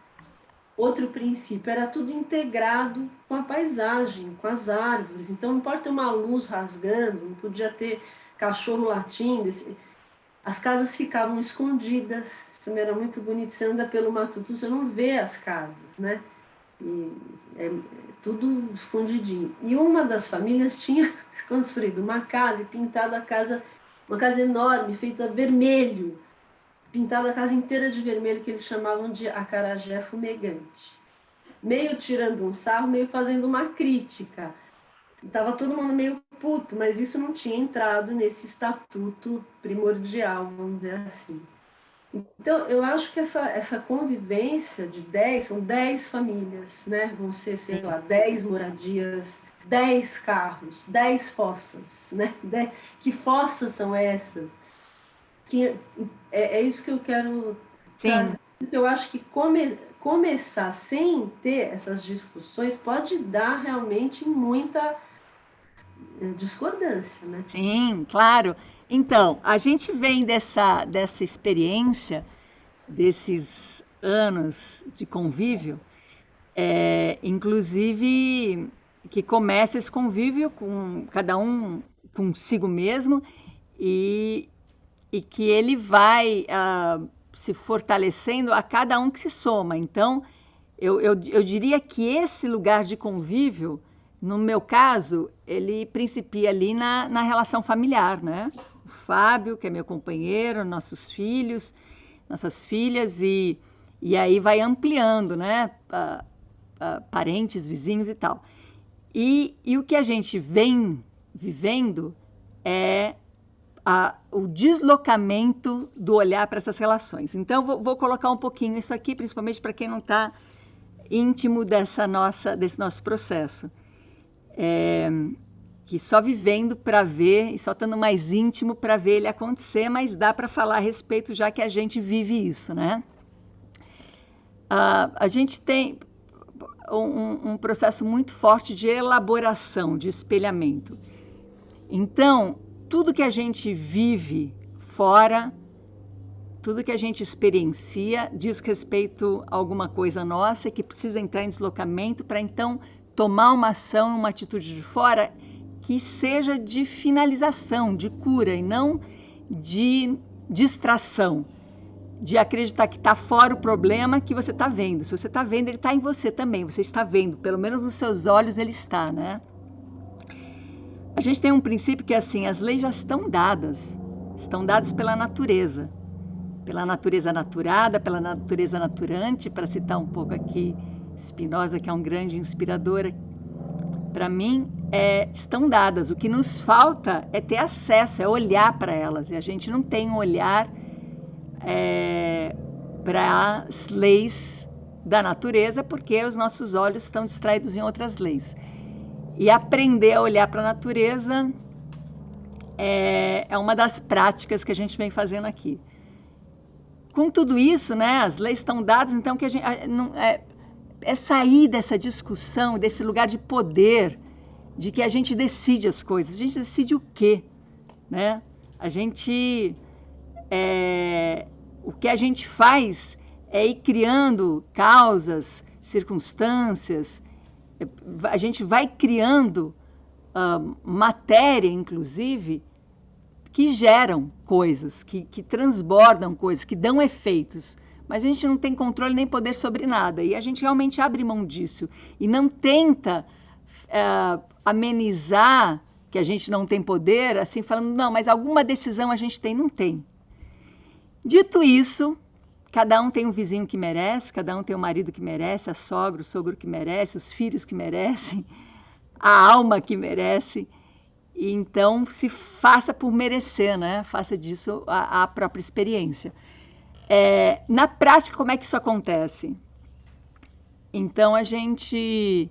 Outro princípio, era tudo integrado com a paisagem, com as árvores. Então, não pode ter uma luz rasgando, não podia ter cachorro latindo. As casas ficavam escondidas. Isso também era muito bonito. Você anda pelo Matutu, você não vê as casas, né? E é tudo escondidinho. E uma das famílias tinha construído uma casa e pintado a casa, uma casa enorme, feita vermelho. Pintado a casa inteira de vermelho, que eles chamavam de acarajé fumegante. Meio tirando um sarro, meio fazendo uma crítica. Estava todo mundo meio puto, mas isso não tinha entrado nesse estatuto primordial, vamos dizer assim. Então, eu acho que essa convivência de 10, são 10 famílias, né? Vão ser, sei lá, 10 moradias, 10 carros, 10 fossas, né? Que fossas são essas? Que é isso que eu quero trazer. Eu acho que começar sem ter essas discussões pode dar realmente muita discordância, né? Sim, claro. Então, a gente vem dessa experiência, desses anos de convívio, inclusive que começa esse convívio com cada um consigo mesmo e que ele vai se fortalecendo a cada um que se soma. Então, eu diria que esse lugar de convívio, no meu caso, ele principia ali na relação familiar, né? O Fábio, que é meu companheiro, nossos filhos, nossas filhas, e aí vai ampliando, né? Parentes, vizinhos e tal. E o que a gente vem vivendo é o deslocamento do olhar para essas relações. Então, vou colocar um pouquinho isso aqui, principalmente para quem não está íntimo desse nosso processo. Que só vivendo para ver, e só estando mais íntimo para ver ele acontecer, mas dá para falar a respeito, já que a gente vive isso, né? A gente tem um processo muito forte de elaboração, de espelhamento. Então, tudo que a gente vive fora, tudo que a gente experiencia, diz respeito a alguma coisa nossa que precisa entrar em deslocamento para então tomar uma ação, uma atitude de fora que seja de finalização, de cura e não de distração, de acreditar que está fora o problema que você está vendo. Se você está vendo, ele está em você também, você está vendo, pelo menos nos seus olhos ele está, né? A gente tem um princípio que é assim, as leis já estão dadas pela natureza naturada, pela natureza naturante, para citar um pouco aqui Spinoza, que é um grande inspirador. Para mim, estão dadas. O que nos falta é ter acesso, é olhar para elas, e a gente não tem um olhar para as leis da natureza, porque os nossos olhos estão distraídos em outras leis. E aprender a olhar para a natureza é uma das práticas que a gente vem fazendo aqui. Com tudo isso, né, as leis estão dadas, então que a gente é sair dessa discussão, desse lugar de poder, de que a gente decide as coisas. A gente decide o quê? Né? O que a gente faz é ir criando causas, circunstâncias, a gente vai criando matéria, inclusive, que geram coisas, que transbordam coisas, que dão efeitos. Mas a gente não tem controle nem poder sobre nada. E a gente realmente abre mão disso. E não tenta amenizar que a gente não tem poder, assim, falando, não, mas alguma decisão a gente tem. Não tem. Dito isso, cada um tem um vizinho que merece, cada um tem um marido que merece, a sogra, o sogro que merece, os filhos que merecem, a alma que merece. E então se faça por merecer, né? Faça disso a própria experiência. Na prática, como é que isso acontece? Então a gente,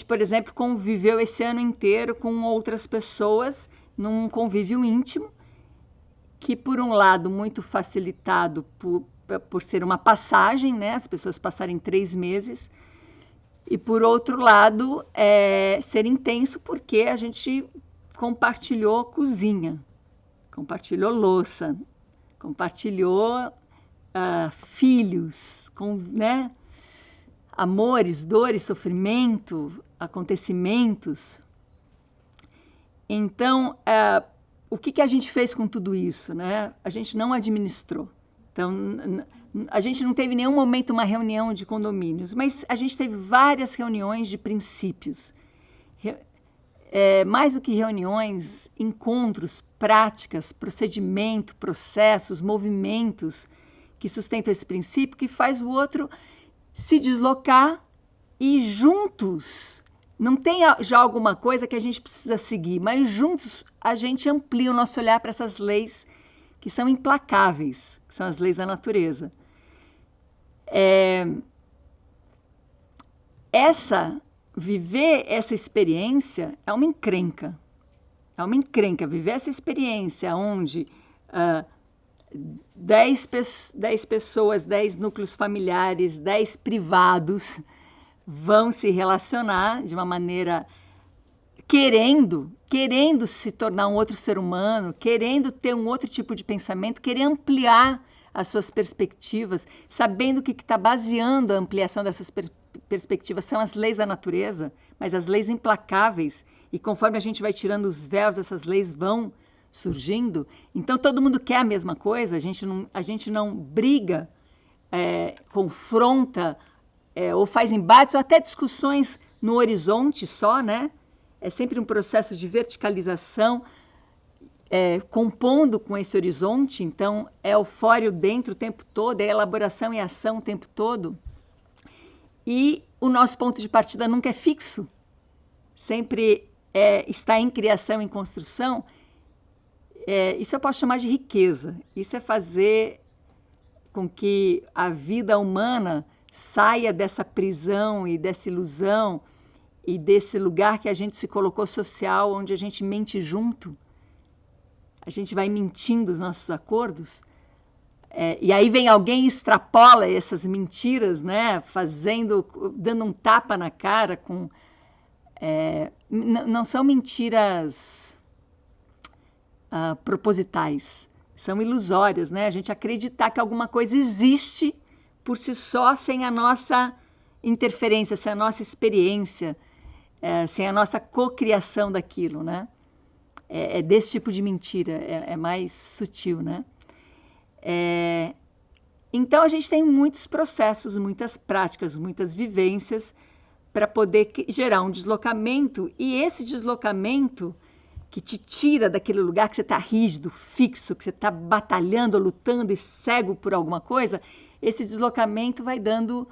por exemplo, conviveu esse ano inteiro com outras pessoas num convívio íntimo, que por um lado muito facilitado por ser uma passagem, né? As pessoas passarem 3 meses, e por outro lado ser intenso porque a gente compartilhou cozinha, compartilhou louça, compartilhou filhos, né? Amores, dores, sofrimento, acontecimentos. Então, o que a gente fez com tudo isso, né? A gente não administrou. Então, a gente não teve em nenhum momento uma reunião de condomínios, mas a gente teve várias reuniões de princípios. Mais do que reuniões, encontros, práticas, procedimento, processos, movimentos que sustentam esse princípio, que faz o outro se deslocar e juntos, não tem já alguma coisa que a gente precisa seguir, mas juntos a gente amplia o nosso olhar para essas leis que são implacáveis, que são as leis da natureza. Viver essa experiência é uma encrenca. É uma encrenca. Viver essa experiência onde 10 pessoas, 10 núcleos familiares, 10 privados vão se relacionar de uma maneira querendo se tornar um outro ser humano, querendo ter um outro tipo de pensamento, querer ampliar as suas perspectivas, sabendo que está baseando a ampliação dessas perspectivas são as leis da natureza, mas as leis implacáveis, e conforme a gente vai tirando os véus, essas leis vão surgindo. Então todo mundo quer a mesma coisa, a gente não briga, confronta, ou faz embates, ou até discussões no horizonte só, né? É sempre um processo de verticalização, compondo com esse horizonte. Então é o fora e o dentro o tempo todo, é elaboração e ação o tempo todo. E o nosso ponto de partida nunca é fixo, sempre está em criação, em construção. Isso eu posso chamar de riqueza. Isso é fazer com que a vida humana saia dessa prisão e dessa ilusão e desse lugar que a gente se colocou social, onde a gente mente junto. A gente vai mentindo os nossos acordos. E aí vem alguém e extrapola essas mentiras, né? Dando um tapa na cara com... não são mentiras propositais, são ilusórias, né? A gente acreditar que alguma coisa existe por si só, sem a nossa interferência, sem a nossa experiência, sem a nossa cocriação daquilo, né? É desse tipo de mentira, é mais sutil, né? Então a gente tem muitos processos, muitas práticas, muitas vivências para poder gerar um deslocamento, e esse deslocamento que te tira daquele lugar que você está rígido, fixo, que você está batalhando, lutando e cego por alguma coisa, esse deslocamento vai dando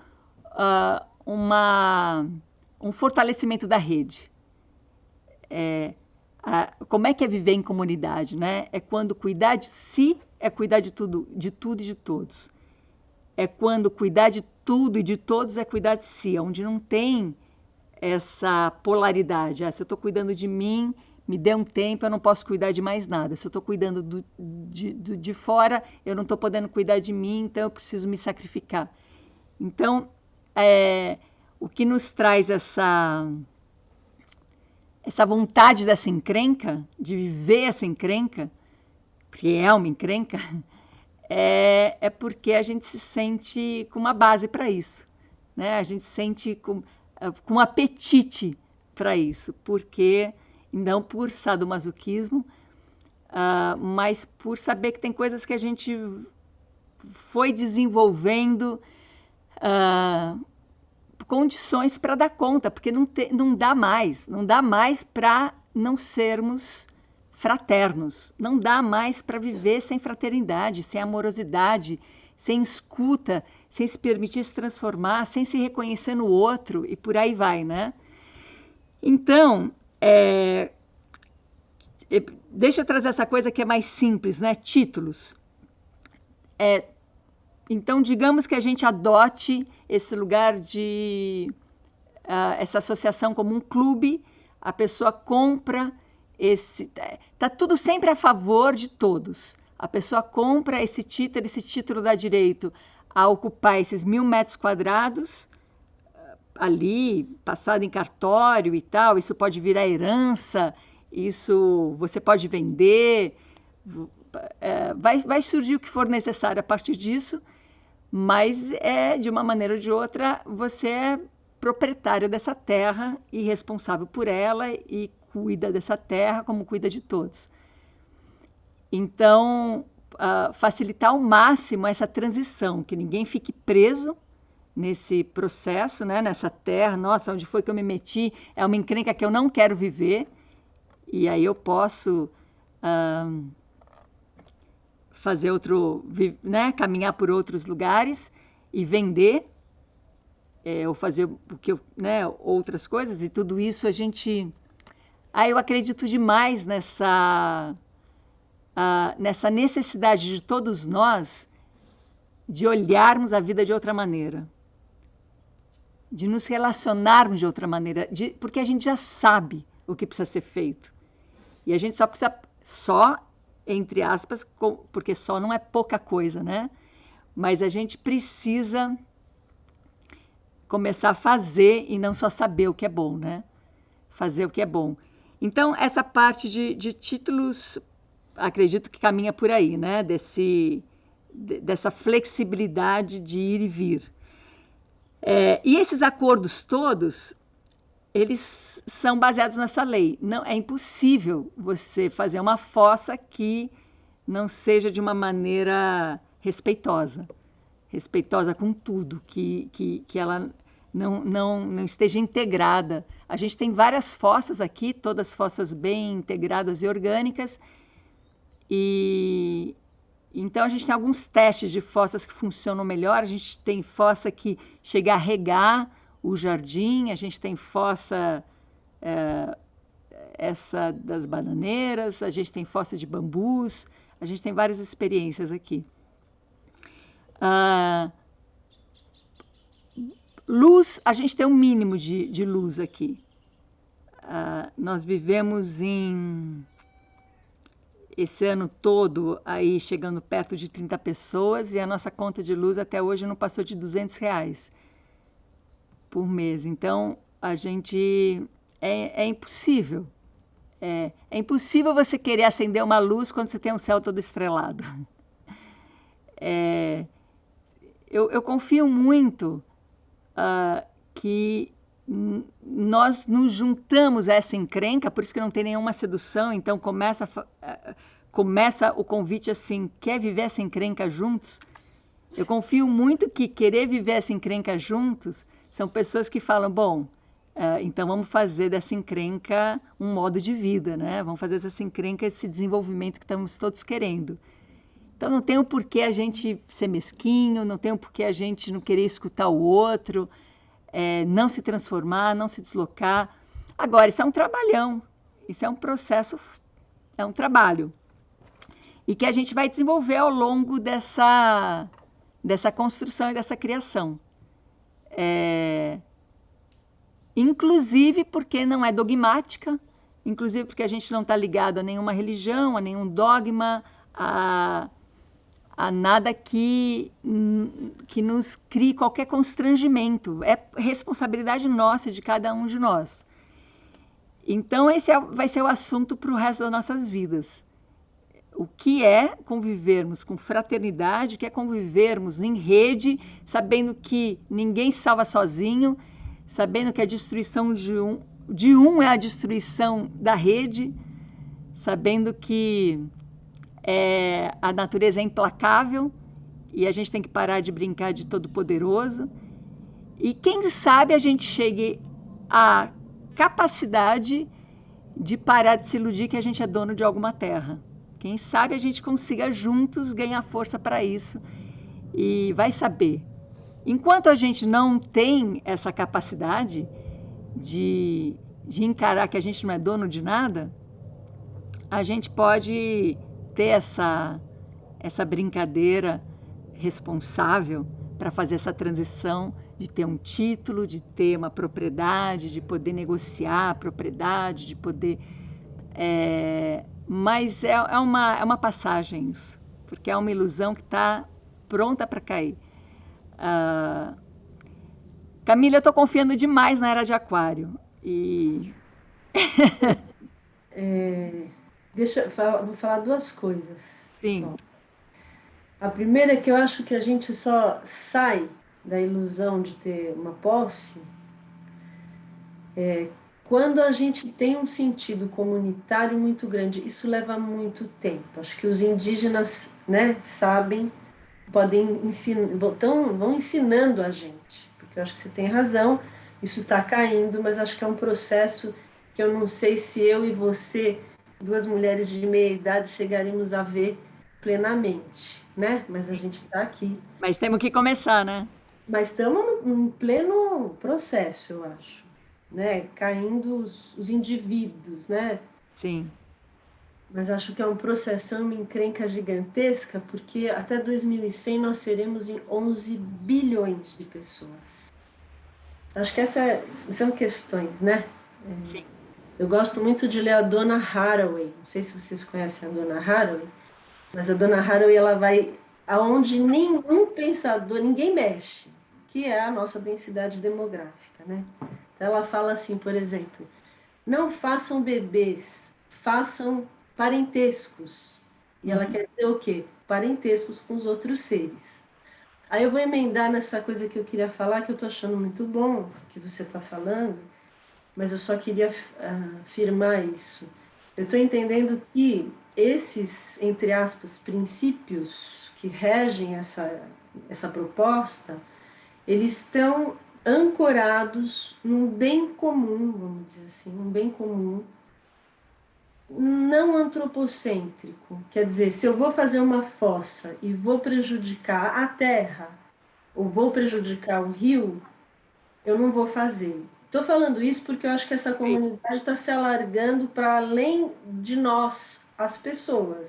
um fortalecimento da rede. Como é que é viver em comunidade, né? É quando cuidar de si é cuidar de tudo e de todos. É quando cuidar de tudo e de todos é cuidar de si, onde não tem essa polaridade. Se eu estou cuidando de mim, me dê um tempo, eu não posso cuidar de mais nada. Se eu estou cuidando de fora, eu não estou podendo cuidar de mim, então eu preciso me sacrificar. Então, o que nos traz essa vontade dessa encrenca, de viver essa encrenca, porque é uma encrenca, é porque a gente se sente com uma base para isso, né? A gente se sente com apetite para isso, porque não por sadomasoquismo, mas por saber que tem coisas que a gente foi desenvolvendo condições para dar conta, porque não dá mais para não sermos fraternos, não dá mais para viver sem fraternidade, sem amorosidade, sem escuta, sem se permitir se transformar, sem se reconhecer no outro e por aí vai, né? Então, deixa eu trazer essa coisa que é mais simples, né? Títulos. Então, digamos que a gente adote esse lugar essa associação como um clube, a pessoa compra está tudo sempre a favor de todos. A pessoa compra esse título dá direito a ocupar esses 1.000 metros quadrados, ali, passado em cartório e tal, isso pode virar herança, isso você pode vender, vai surgir o que for necessário a partir disso, mas de uma maneira ou de outra, você é proprietário dessa terra e responsável por ela e cuida dessa terra como cuida de todos. Então, facilitar ao máximo essa transição, que ninguém fique preso nesse processo, né, nessa terra, nossa, onde foi que eu me meti? É uma encrenca que eu não quero viver, e aí eu posso fazer né, caminhar por outros lugares e vender, ou fazer né, outras coisas, e tudo isso a gente... eu acredito demais nessa necessidade de todos nós de olharmos a vida de outra maneira, de nos relacionarmos de outra maneira, porque a gente já sabe o que precisa ser feito. E a gente só precisa, entre aspas, porque só não é pouca coisa, né? Mas a gente precisa começar a fazer e não só saber o que é bom, né? Fazer o que é bom. Então, essa parte de títulos, acredito que caminha por aí, né? Dessa flexibilidade de ir e vir. E esses acordos todos, eles são baseados nessa lei. Não, é impossível você fazer uma fossa que não seja de uma maneira respeitosa com tudo, que ela não esteja integrada. A gente tem várias fossas aqui, todas fossas bem integradas e orgânicas, e então a gente tem alguns testes de fossas que funcionam melhor. A gente tem fossa que chega a regar o jardim, a gente tem fossa essa das bananeiras, a gente tem fossa de bambus, a gente tem várias experiências aqui. Luz, a gente tem um mínimo de luz aqui. Nós vivemos esse ano todo aí chegando perto de 30 pessoas e a nossa conta de luz até hoje não passou de R$200 por mês. Então, a gente... É impossível. É impossível você querer acender uma luz quando você tem um céu todo estrelado. Eu confio muito que nós nos juntamos a essa encrenca, por isso que não tem nenhuma sedução, então começa o convite assim, quer viver essa encrenca juntos? Eu confio muito que querer viver essa encrenca juntos são pessoas que falam, bom, então vamos fazer dessa encrenca um modo de vida, né? Vamos fazer dessa encrenca esse desenvolvimento que estamos todos querendo. Então não tem o porquê a gente ser mesquinho, não tem o porquê a gente não querer escutar o outro, não se transformar, não se deslocar. Agora, isso é um trabalhão. Isso é um processo, é um trabalho. E que a gente vai desenvolver ao longo dessa construção e dessa criação. Inclusive porque não é dogmática, inclusive porque a gente não está ligado a nenhuma religião, a nenhum dogma, a nada que nos crie qualquer constrangimento. É responsabilidade nossa, de cada um de nós. Então, esse vai ser o assunto para o resto das nossas vidas. O que é convivermos com fraternidade, o que é convivermos em rede, sabendo que ninguém se salva sozinho, sabendo que a destruição de um é a destruição da rede, sabendo que a natureza é implacável e a gente tem que parar de brincar de todo-poderoso. E quem sabe a gente chegue à capacidade de parar de se iludir que a gente é dono de alguma terra. Quem sabe a gente consiga juntos ganhar força para isso. E vai saber. Enquanto a gente não tem essa capacidade de encarar que a gente não é dono de nada, a gente pode ter essa brincadeira responsável para fazer essa transição de ter um título, de ter uma propriedade, de poder negociar a propriedade, de poder... Mas é uma passagem isso, porque é uma ilusão que está pronta para cair. Camila, eu estou confiando demais na Era de Aquário. E... vou falar duas coisas. Sim. Bom, a primeira é que eu acho que a gente só sai da ilusão de ter uma posse quando a gente tem um sentido comunitário muito grande. Isso leva muito tempo. Acho que os indígenas, né, sabem, podem ensinar, vão ensinando a gente, porque eu acho que você tem razão, isso está caindo, mas acho que é um processo que eu não sei se eu e você, duas mulheres de meia idade, chegaremos a ver plenamente, né? Mas a gente está aqui. Mas temos que começar, né? Mas estamos em pleno processo, eu acho, né? Caindo os indivíduos, né? Sim. Mas acho que é um processo, uma encrenca gigantesca, porque até 2100 nós seremos em 11 bilhões de pessoas. Acho que são questões, né? Sim. Eu gosto muito de ler a Donna Haraway. Não sei se vocês conhecem a Donna Haraway, mas a Donna Haraway, ela vai aonde nenhum pensador, ninguém mexe, que é a nossa densidade demográfica, né? Então ela fala assim, por exemplo, não façam bebês, façam parentescos. E ela quer dizer o quê? Parentescos com os outros seres. Aí eu vou emendar nessa coisa que eu queria falar, que eu estou achando muito bom, que você está falando, mas eu só queria afirmar isso. Eu estou entendendo que esses, entre aspas, princípios que regem essa proposta, eles estão ancorados num bem comum, vamos dizer assim, um bem comum, não antropocêntrico. Quer dizer, se eu vou fazer uma fossa e vou prejudicar a terra, ou vou prejudicar o rio, eu não vou fazer. Estou falando isso porque eu acho que essa comunidade está se alargando para além de nós, as pessoas,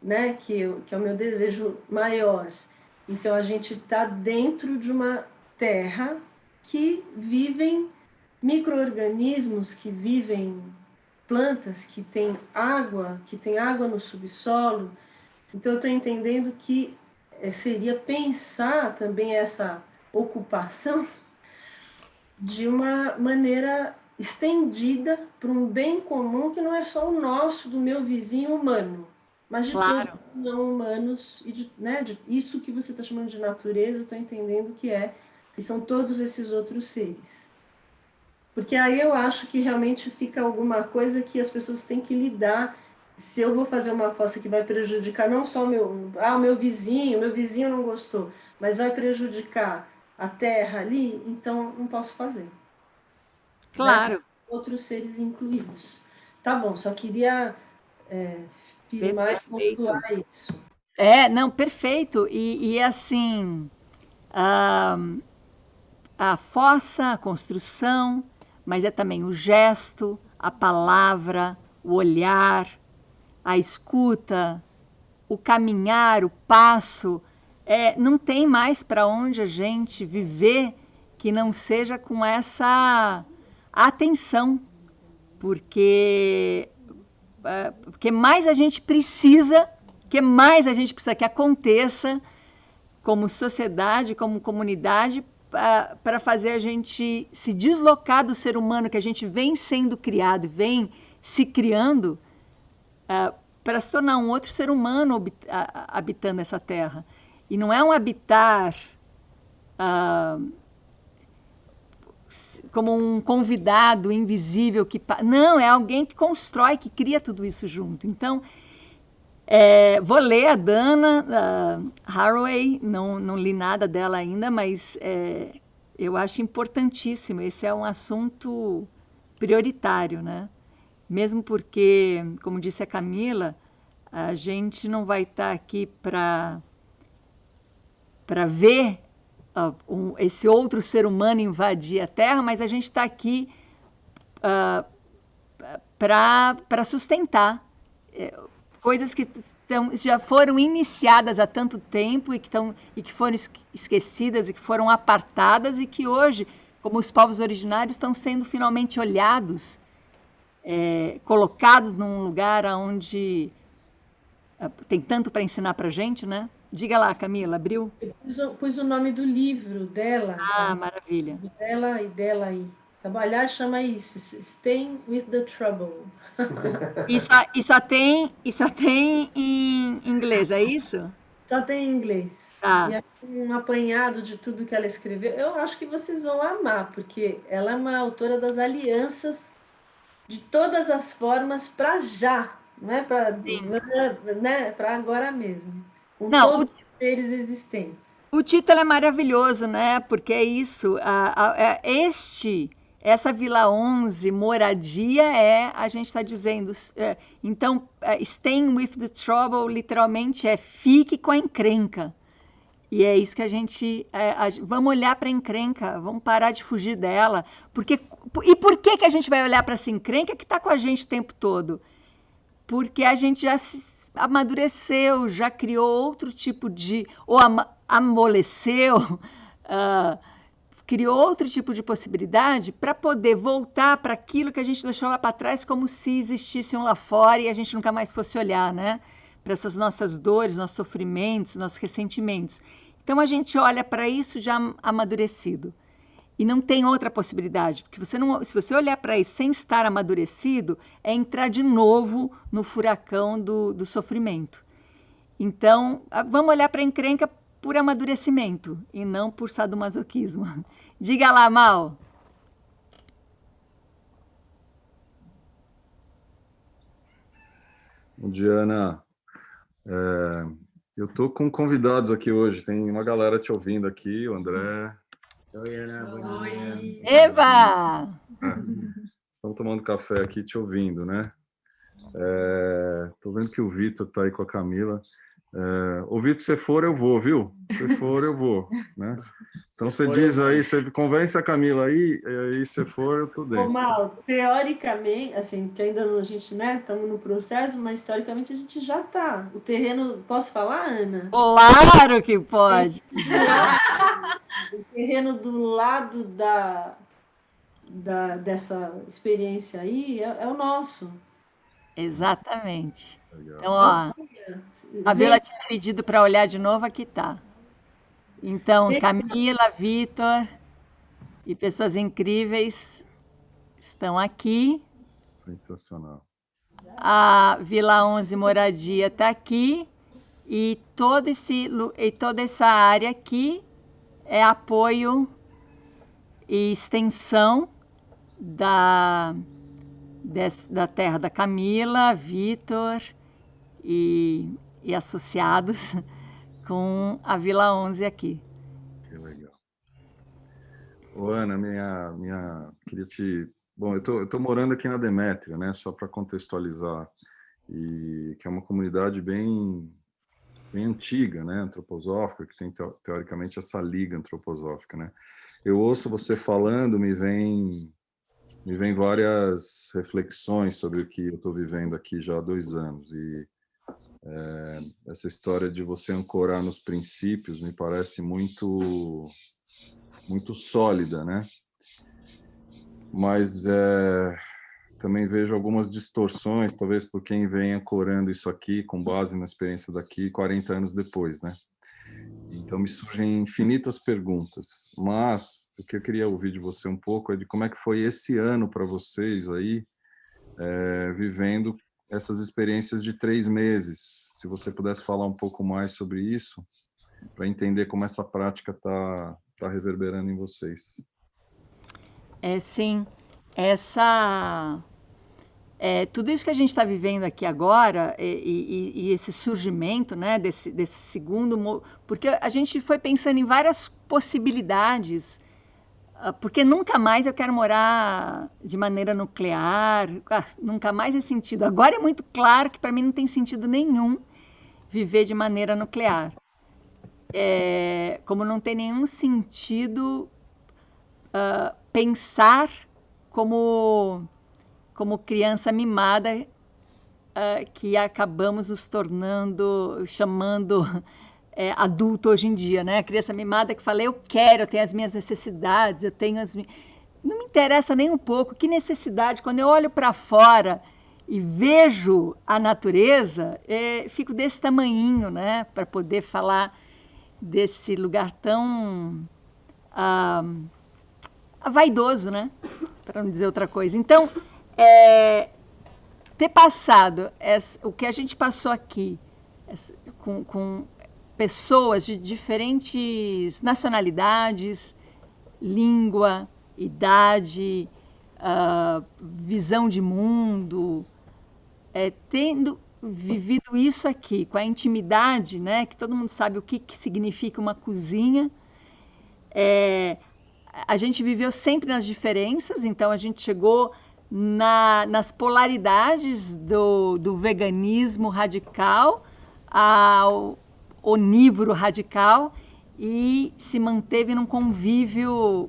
né? Que é o meu desejo maior. Então, a gente está dentro de uma terra que vivem micro-organismos, que vivem plantas, que tem água no subsolo. Então, eu estou entendendo que seria pensar também essa ocupação de uma maneira estendida para um bem comum que não é só o nosso, do meu vizinho humano, mas de todos os não humanos, e de isso que você está chamando de natureza, eu estou entendendo que são todos esses outros seres. Porque aí eu acho que realmente fica alguma coisa que as pessoas têm que lidar. Se eu vou fazer uma fossa que vai prejudicar não só o meu vizinho não gostou, mas vai prejudicar a terra ali, então não posso fazer. Claro. Né? Outros seres incluídos. Tá bom, só queria firmar e pontuar isso. Não, perfeito. E assim, a fossa, a construção, mas é também o gesto, a palavra, o olhar, a escuta, o caminhar, o passo. Não tem mais para onde a gente viver que não seja com essa atenção, porque mais a gente precisa, que aconteça como sociedade, como comunidade, para fazer a gente se deslocar do ser humano que a gente vem sendo criado, vem se criando, para se tornar um outro ser humano habitando essa terra. E não é um habitar como um convidado invisível que... Não, é alguém que constrói, que cria tudo isso junto. Então, vou ler a Dana Haraway, não li nada dela ainda, mas eu acho importantíssimo. Esse é um assunto prioritário, né? Mesmo porque, como disse a Camila, a gente não vai estar aqui para ver esse outro ser humano invadir a Terra, mas a gente está aqui para sustentar coisas que já foram iniciadas há tanto tempo e que foram esquecidas e que foram apartadas e que hoje, como os povos originários, estão sendo finalmente olhados, colocados num lugar onde tem tanto para ensinar para a gente, né? Diga lá, Camila, abriu? Eu pus o nome do livro dela. Maravilha. Dela aí. Aliás, chama isso, Staying with the Trouble. E só tem em inglês, é isso? Só tem em inglês. Tá. E aqui um apanhado de tudo que ela escreveu. Eu acho que vocês vão amar, porque ela é uma autora das alianças de todas as formas para já, não é para, né, para agora mesmo. Com todos os seres existentes. O título é maravilhoso, né? Porque é isso. Essa Vila 11, moradia, a gente está dizendo. Então, staying with the trouble, literalmente, fique com a encrenca. E é isso que a gente... vamos olhar para a encrenca, vamos parar de fugir dela. E por que a gente vai olhar para essa encrenca que está com a gente o tempo todo? Porque a gente já amadureceu, já criou outro tipo de... ou amoleceu, criou outro tipo de possibilidade para poder voltar para aquilo que a gente deixou lá para trás, como se existisse um lá fora e a gente nunca mais fosse olhar, né? Para essas nossas dores, nossos sofrimentos, nossos ressentimentos. Então, a gente olha para isso já amadurecido. E não tem outra possibilidade, porque se você olhar para isso sem estar amadurecido, é entrar de novo no furacão do sofrimento. Então, vamos olhar para a encrenca por amadurecimento e não por sadomasoquismo. Diga lá, Mal. Bom dia, Ana. Eu estou com convidados aqui hoje. Tem uma galera te ouvindo aqui, o André. Oi, Ana. Bom dia. Eba! Estão tomando café aqui te ouvindo, né? Estou vendo que o Vitor está aí com a Camila. Ô, Vitor, se for, eu vou, viu? Se for, eu vou, né? Então você diz aí, você convence a Camila aí, e aí se for, eu tô dentro. Mal, teoricamente, assim, que ainda não, a gente, né, estamos no processo, mas teoricamente a gente já está. O terreno, posso falar, Ana? Claro que pode! O terreno do lado dessa experiência aí é o nosso. Exatamente. Legal. Então, ó, a Bela tinha pedido para olhar de novo, aqui tá. Então, Camila, Vitor e pessoas incríveis estão aqui. Sensacional. A Vila 11 Moradia está aqui e toda essa área aqui é apoio e extensão da terra da Camila, Vitor e associados com a Vila 11 aqui. Que legal. Ô, Ana, queria te... Bom, eu tô morando aqui na Demétria, né? Só para contextualizar, e que é uma comunidade bem antiga, né? Antroposófica, que tem teoricamente essa liga antroposófica, né? Eu ouço você falando, me vem me vem várias reflexões sobre o que eu estou vivendo aqui já há 2 anos. E essa história de você ancorar nos princípios me parece muito, muito sólida, né? Mas também vejo algumas distorções, talvez por quem vem ancorando isso aqui com base na experiência daqui 40 anos depois, né? Então me surgem infinitas perguntas, mas o que eu queria ouvir de você um pouco é de como é que foi esse ano para vocês aí, vivendo essas experiências de 3 meses. Se você pudesse falar um pouco mais sobre isso, para entender como essa prática tá reverberando em vocês. Sim, tudo isso que a gente está vivendo aqui agora e esse surgimento, né, desse segundo, porque a gente foi pensando em várias possibilidades, porque nunca mais eu quero morar de maneira nuclear, nunca mais nesse sentido. Agora é muito claro que para mim não tem sentido nenhum viver de maneira nuclear. Como não tem nenhum sentido pensar como criança mimada que acabamos nos chamando adulto hoje em dia, né? A criança mimada que fala, eu tenho as minhas necessidades, não me interessa nem um pouco, que necessidade? Quando eu olho para fora e vejo a natureza, fico desse tamanhinho, né? Para poder falar desse lugar tão vaidoso, né? Para não dizer outra coisa. Então, ter passado o que a gente passou aqui com pessoas de diferentes nacionalidades, língua, idade, visão de mundo, tendo vivido isso aqui com a intimidade, né, que todo mundo sabe o que significa uma cozinha, a gente viveu sempre nas diferenças, então a gente chegou nas polaridades do veganismo radical ao onívoro radical e se manteve num convívio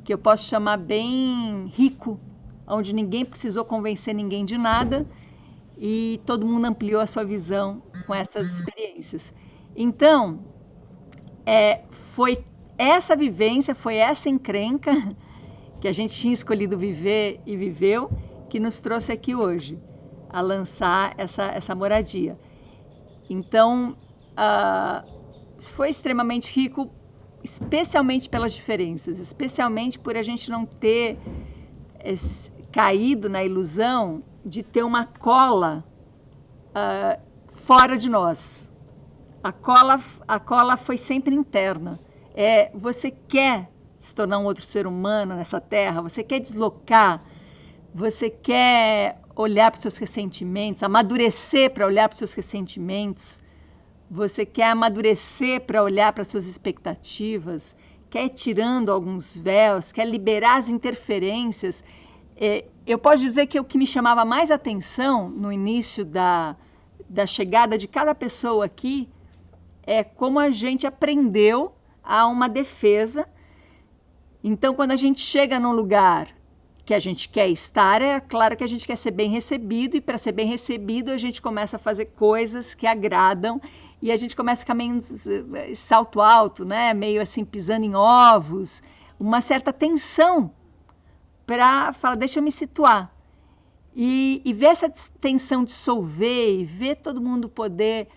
que eu posso chamar bem rico, onde ninguém precisou convencer ninguém de nada e todo mundo ampliou a sua visão com essas experiências. Então, foi essa vivência, foi essa encrenca que a gente tinha escolhido viver e viveu, que nos trouxe aqui hoje, a lançar essa moradia. Então, foi extremamente rico, especialmente pelas diferenças, especialmente por a gente não ter caído na ilusão de ter uma cola fora de nós. A cola foi sempre interna. Você quer se tornar um outro ser humano nessa terra, você quer deslocar, você quer olhar para os seus ressentimentos, amadurecer para olhar para os seus ressentimentos, você quer amadurecer para olhar para as suas expectativas, quer ir tirando alguns véus, quer liberar as interferências. Eu posso dizer que o que me chamava mais atenção no início da chegada de cada pessoa aqui é como a gente aprendeu a uma defesa. Então, quando a gente chega num lugar que a gente quer estar, é claro que a gente quer ser bem recebido, e para ser bem recebido, a gente começa a fazer coisas que agradam, e a gente começa a ficar meio salto alto, né? Meio assim, pisando em ovos, uma certa tensão para falar, deixa eu me situar. E ver essa tensão dissolver, e ver todo mundo poder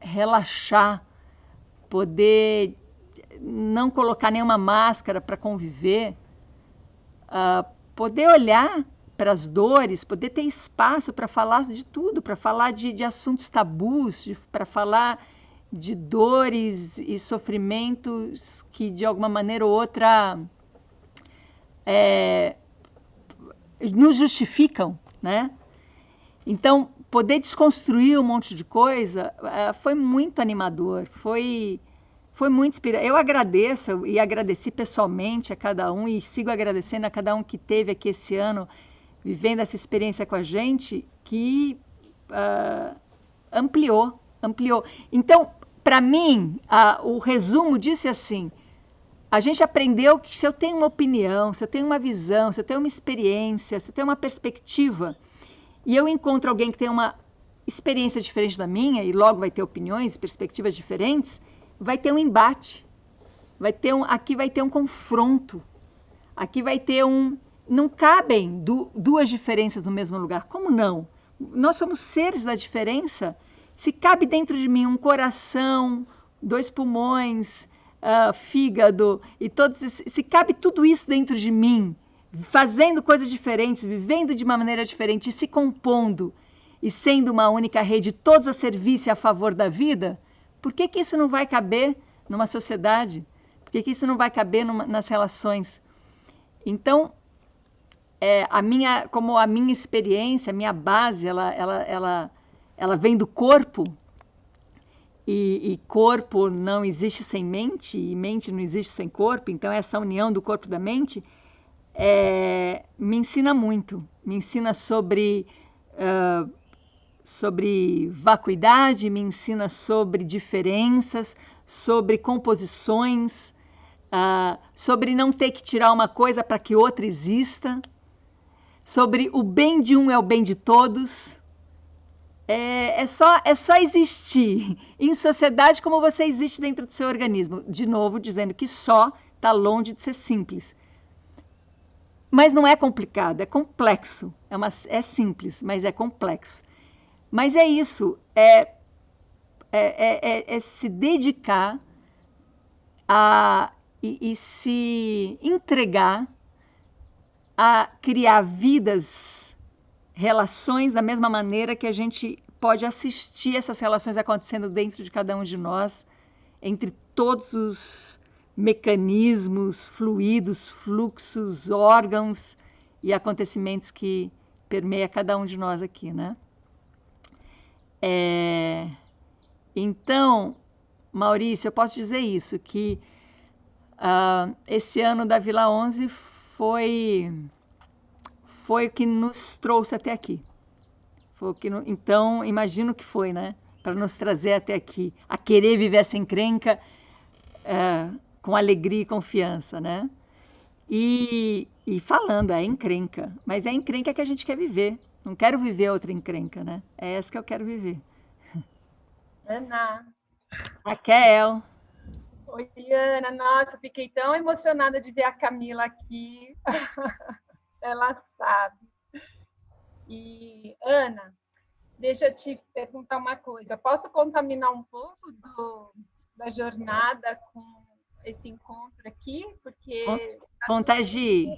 relaxar, poder não colocar nenhuma máscara para conviver, poder olhar para as dores, poder ter espaço para falar de tudo, para falar de assuntos tabus, para falar de dores e sofrimentos que de alguma maneira ou outra nos justificam, né? Então, poder desconstruir um monte de coisa foi muito animador, foi muito inspirador. Eu agradeço e agradeci pessoalmente a cada um e sigo agradecendo a cada um que esteve aqui esse ano vivendo essa experiência com a gente, que ampliou. Então, para mim, o resumo disso é assim, A gente aprendeu que se eu tenho uma opinião, se eu tenho uma visão, se eu tenho uma experiência, se eu tenho uma perspectiva, e eu encontro alguém que tem uma experiência diferente da minha, e logo vai ter opiniões, perspectivas diferentes, vai ter um embate. Aqui vai ter um confronto. Aqui vai ter um... Não cabem duas diferenças no mesmo lugar. Como não? Nós somos seres da diferença. Se cabe dentro de mim um coração, 2 pulmões, fígado, e se cabe tudo isso dentro de mim, fazendo coisas diferentes, vivendo de uma maneira diferente, se compondo e sendo uma única rede, todos a serviço e a favor da vida, por que isso não vai caber numa sociedade? Por que isso não vai caber nas relações? Então, como a minha experiência, a minha base, ela vem do corpo, e corpo não existe sem mente, e mente não existe sem corpo, então essa união do corpo e da mente me ensina muito. Me ensina sobre vacuidade, me ensina sobre diferenças, sobre composições, sobre não ter que tirar uma coisa para que outra exista, sobre o bem de um é o bem de todos. É só existir em sociedade como você existe dentro do seu organismo. De novo, dizendo que só está longe de ser simples. Mas não é complicado, é complexo. É simples, mas é complexo. Mas é isso, é se dedicar e se entregar a criar vidas, relações da mesma maneira que a gente pode assistir essas relações acontecendo dentro de cada um de nós, entre todos os mecanismos, fluidos, fluxos, órgãos e acontecimentos que permeia cada um de nós aqui, né? Então, Maurício, eu posso dizer isso, que esse ano da Vila 11 foi o que nos trouxe até aqui. Então, imagino que foi, né? Para nos trazer até aqui, a querer viver essa encrenca com alegria e confiança, né? E falando, é encrenca, mas é a encrenca que a gente quer viver. Não quero viver outra encrenca, né? É essa que eu quero viver. Ana. Raquel. Oi, Ana. Nossa, fiquei tão emocionada de ver a Camila aqui. Ela sabe. E, Ana, deixa eu te perguntar uma coisa. Posso contaminar um pouco da jornada com esse encontro aqui? Porque Contagie.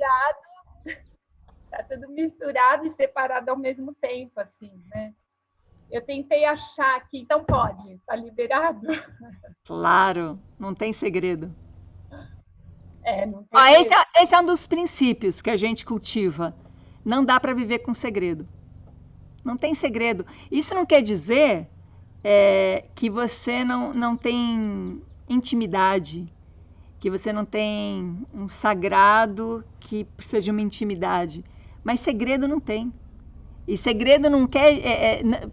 Está tudo misturado e separado ao mesmo tempo, assim, né? Eu tentei achar aqui, então pode, está liberado? Claro, não tem segredo. Não tem esse é um dos princípios que a gente cultiva. Não dá para viver com segredo. Não tem segredo. Isso não quer dizer que você não tem intimidade, que você não tem um sagrado que precisa de uma intimidade. Mas segredo não tem. E segredo não quer...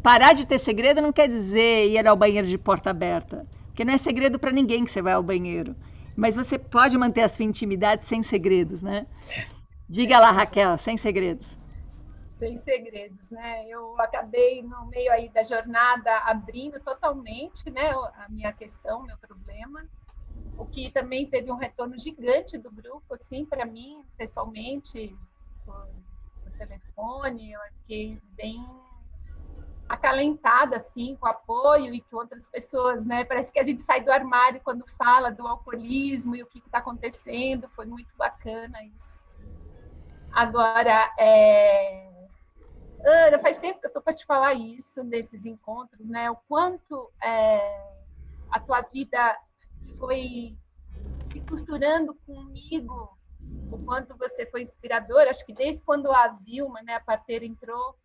parar de ter segredo não quer dizer ir ao banheiro de porta aberta. Porque não é segredo para ninguém que você vai ao banheiro. Mas você pode manter a sua intimidade sem segredos, né? Diga lá, Raquel, sem segredos. Sem segredos, né? Eu acabei no meio aí da jornada abrindo totalmente, né, a minha questão, meu problema. O que também teve um retorno gigante do grupo, assim, para mim, pessoalmente, por telefone, eu fiquei bem acalentada, assim, com apoio e com outras pessoas, né? Parece que a gente sai do armário quando fala do alcoolismo e o que está acontecendo, foi muito bacana isso. Agora, Ana, faz tempo que eu estou para te falar isso, nesses encontros, né? O quanto a tua vida foi se costurando comigo, o quanto você foi inspiradora. Acho que desde quando a Vilma, né, a parteira, entrou,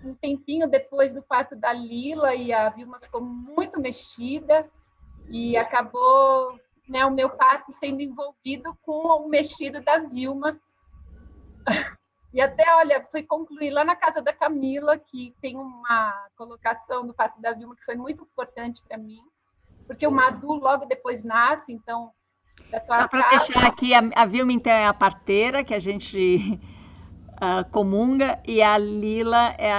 um tempinho depois do parto da Lila, e a Vilma ficou muito mexida e acabou, né, o meu parto sendo envolvido com o mexido da Vilma. E até, olha, fui concluir lá na casa da Camila, que tem uma colocação do parto da Vilma que foi muito importante para mim, porque o Madu logo depois nasce, então da tua Só para casa. deixar aqui, a Vilma então é a parteira, que a gente comunga, e a Lila é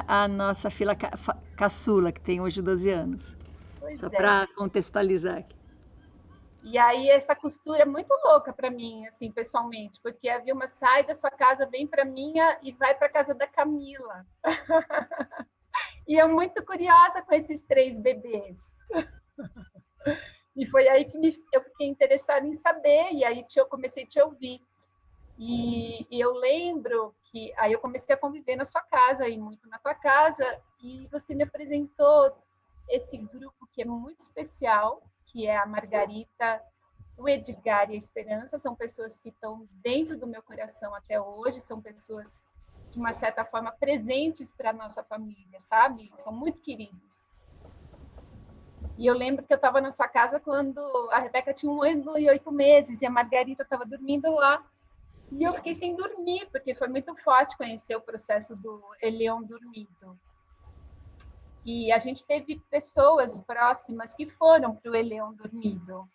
a nossa filha caçula, que tem hoje 12 anos. Pois Só é. para contextualizar aqui. E aí essa costura é muito louca para mim, assim, pessoalmente, porque a Vilma sai da sua casa, vem para minha e vai para a casa da Camila. E eu muito curiosa com esses 3 bebês. E foi aí que eu fiquei interessada em saber, e aí eu comecei a te ouvir. E eu lembro que aí eu comecei a conviver na sua casa, e muito na tua casa, e você me apresentou esse grupo que é muito especial, que é a Margarita, o Edgar e a Esperança. São pessoas que estão dentro do meu coração até hoje, são pessoas, de uma certa forma, presentes para a nossa família, sabe? São muito queridos. E eu lembro que eu estava na sua casa quando a Rebeca tinha 1 ano e 8 meses, e a Margarita estava dormindo lá. E eu fiquei sem dormir, porque foi muito forte conhecer o processo do Eleon dormido. E a gente teve pessoas próximas que foram para o Eleon dormido,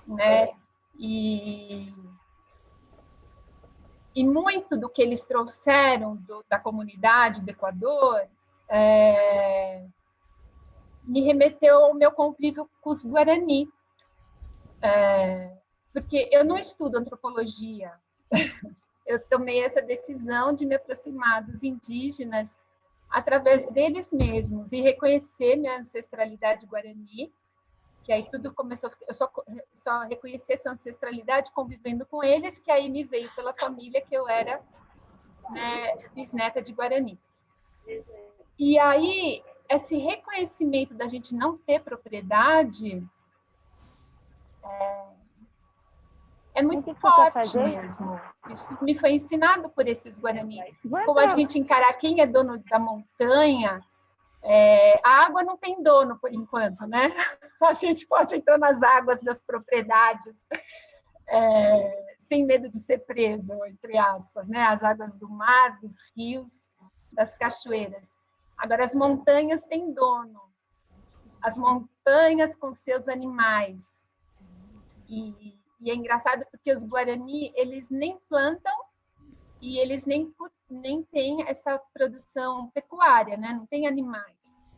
né? E muito do que eles trouxeram da comunidade do Equador me remeteu ao meu convívio com os Guarani. Porque eu não estudo antropologia. Eu tomei essa decisão de me aproximar dos indígenas através deles mesmos e reconhecer minha ancestralidade guarani, que aí tudo começou, eu só reconheci essa ancestralidade convivendo com eles, que aí me veio pela família que eu era, né, bisneta de Guarani. E aí, esse reconhecimento da gente não ter propriedade é muito forte mesmo. Isso me foi ensinado por esses Guarani. Como a gente encarar quem é dono da montanha, a água não tem dono por enquanto, né? A gente pode entrar nas águas das propriedades sem medo de ser preso, entre aspas, né? As águas do mar, dos rios, das cachoeiras. Agora, as montanhas têm dono. As montanhas com seus animais. E é engraçado porque os Guarani, eles nem plantam e eles nem têm essa produção pecuária, né? Não tem animais.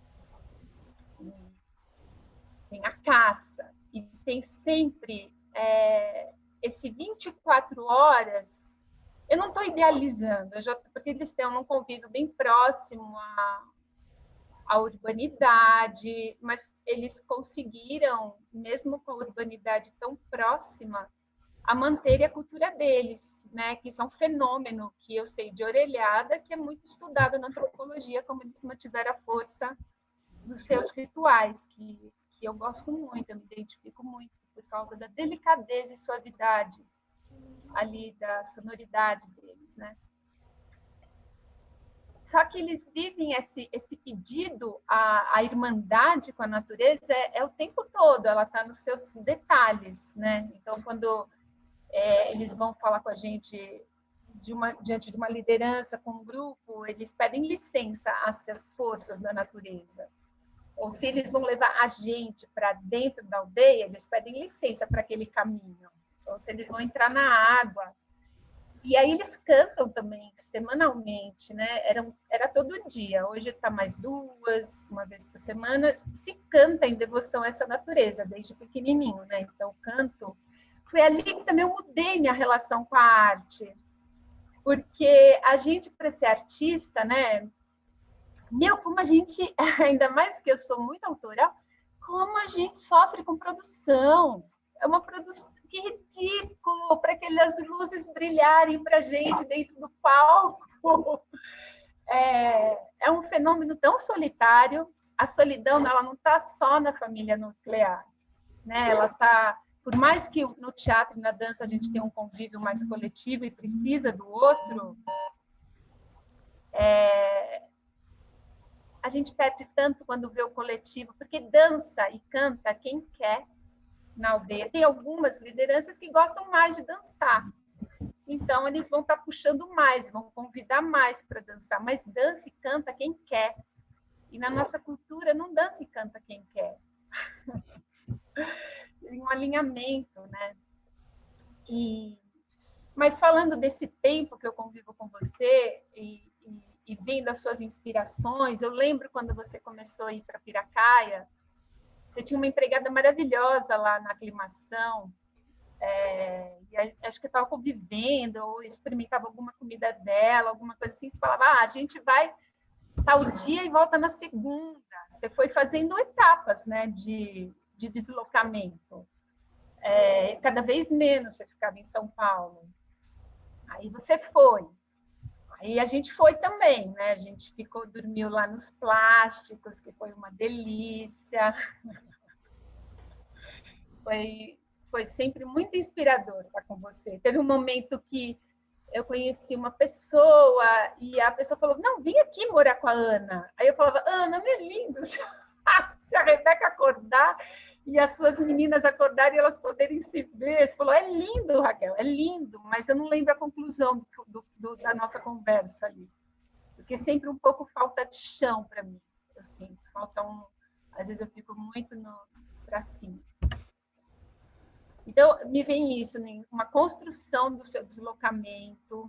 Tem a caça. E tem sempre esse 24 horas. Eu não estou idealizando, porque eles têm um convívio bem próximo à urbanidade, mas eles conseguiram, mesmo com a urbanidade tão próxima, a manter a cultura deles, né? Que isso é um fenômeno que eu sei de orelhada, que é muito estudado na antropologia, como eles mantiveram a força dos seus rituais, que eu gosto muito, eu me identifico muito por causa da delicadeza e suavidade ali, da sonoridade deles, né? Só que eles vivem esse pedido, a irmandade com a natureza o tempo todo, ela está nos seus detalhes, né? Então, quando eles vão falar com a gente diante de uma liderança com um grupo, eles pedem licença às forças da natureza. Ou se eles vão levar a gente para dentro da aldeia, eles pedem licença para aquele caminho. Ou se eles vão entrar na água. E aí eles cantam também, semanalmente, né? Era todo dia. Hoje está mais 2, uma vez por semana. Se canta em devoção a essa natureza, desde pequenininho, né? Então, canto. Foi ali que também eu mudei minha relação com a arte. Porque a gente, para ser artista, né? Como a gente, ainda mais que eu sou muito autoral, como a gente sofre com produção. É uma produção, que ridículo, para aquelas luzes brilharem para a gente dentro do palco. É um fenômeno tão solitário. A solidão, ela não está só na família nuclear, né? Ela está, por mais que no teatro e na dança a gente tenha um convívio mais coletivo e precisa do outro, a gente perde tanto quando vê o coletivo, porque dança e canta quem quer na aldeia. Tem algumas lideranças que gostam mais de dançar. Então, eles vão estar puxando mais, vão convidar mais para dançar. Mas dança e canta quem quer. E na nossa cultura, não dança e canta quem quer. Tem um alinhamento, né? Mas falando desse tempo que eu convivo com você e vendo as suas inspirações, eu lembro quando você começou a ir para Piracaia, você tinha uma empregada maravilhosa lá na aclimação, e acho que eu estava convivendo, ou experimentava alguma comida dela, alguma coisa assim, você falava, a gente vai tal dia e volta na segunda. Você foi fazendo etapas, né, de deslocamento. Cada vez menos você ficava em São Paulo. Aí você foi. Aí a gente foi também, né? A gente dormiu lá nos plásticos, que foi uma delícia. Foi sempre muito inspirador estar com você. Teve um momento que eu conheci uma pessoa e a pessoa falou, não, vem aqui morar com a Ana. Aí eu falava, Ana, não é lindo? Se a Rebeca acordar e as suas meninas acordarem e elas poderem se ver. Você falou, é lindo, Raquel, é lindo, mas eu não lembro a conclusão da nossa conversa ali. Porque sempre um pouco falta de chão para mim. Eu sinto, às vezes eu fico muito para cima. Então, me vem isso, né? Uma construção do seu deslocamento,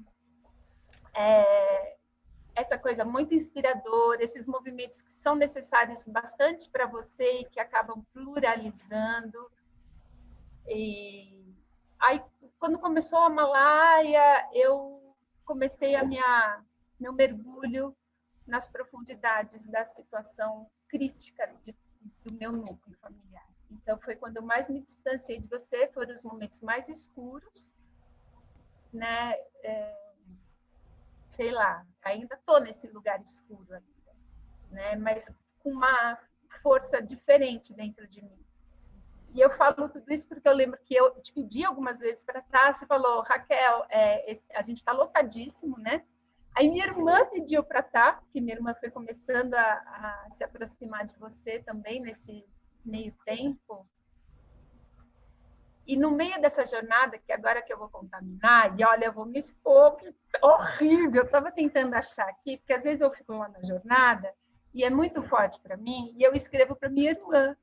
essa coisa muito inspiradora, esses movimentos que são necessários bastante para você e que acabam pluralizando. E aí, quando começou a Himalaia, eu comecei meu mergulho nas profundidades da situação crítica do meu núcleo familiar. Então, foi quando eu mais me distanciei de você, foram os momentos mais escuros, né? Sei lá, ainda estou nesse lugar escuro ainda, né? Mas com uma força diferente dentro de mim. E eu falo tudo isso porque eu lembro que eu te pedi algumas vezes para trás, você falou, Raquel, a gente está lotadíssimo, né? Aí minha irmã pediu para estar, porque minha irmã foi começando a se aproximar de você também nesse meio tempo. E no meio dessa jornada, que agora que eu vou contaminar, e olha, eu vou me expor, que horrível, eu estava tentando achar aqui, porque às vezes eu fico lá na jornada, e é muito forte para mim, e eu escrevo para minha irmã.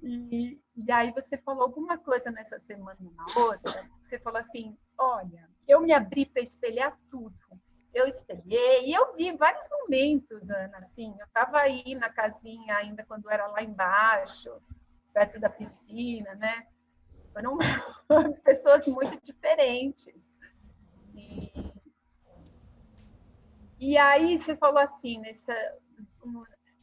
E aí você falou alguma coisa nessa semana e na outra, você falou assim, olha, eu me abri para espelhar tudo. Eu espelhei e eu vi vários momentos, Ana, assim, eu estava aí na casinha ainda quando era lá embaixo, perto da piscina, né? Foram pessoas muito diferentes. E aí você falou assim,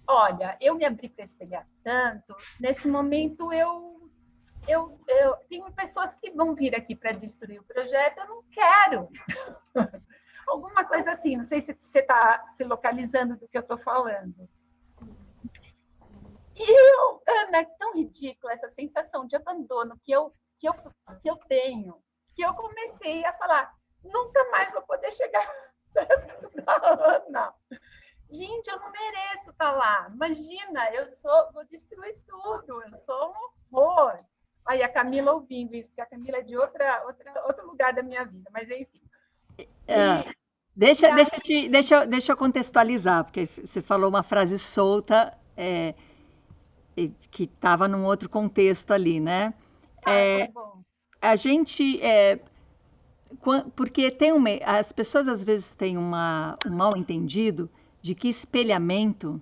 olha, eu me abri para espelhar tanto, nesse momento eu tenho pessoas que vão vir aqui para destruir o projeto, eu não quero. Alguma coisa assim, não sei se você está se localizando do que eu estou falando. E Ana, é tão ridícula essa sensação de abandono que eu tenho, que eu comecei a falar, nunca mais vou poder chegar perto da Ana. Gente, eu não mereço estar lá. Imagina, vou destruir tudo, eu sou um horror. Aí a Camila ouvindo isso, porque a Camila é de outro lugar da minha vida, mas enfim. Deixa eu contextualizar, porque você falou uma frase solta que estava num outro contexto ali, né? Tá bom. A gente... porque as pessoas às vezes têm um mal entendido de que espelhamento,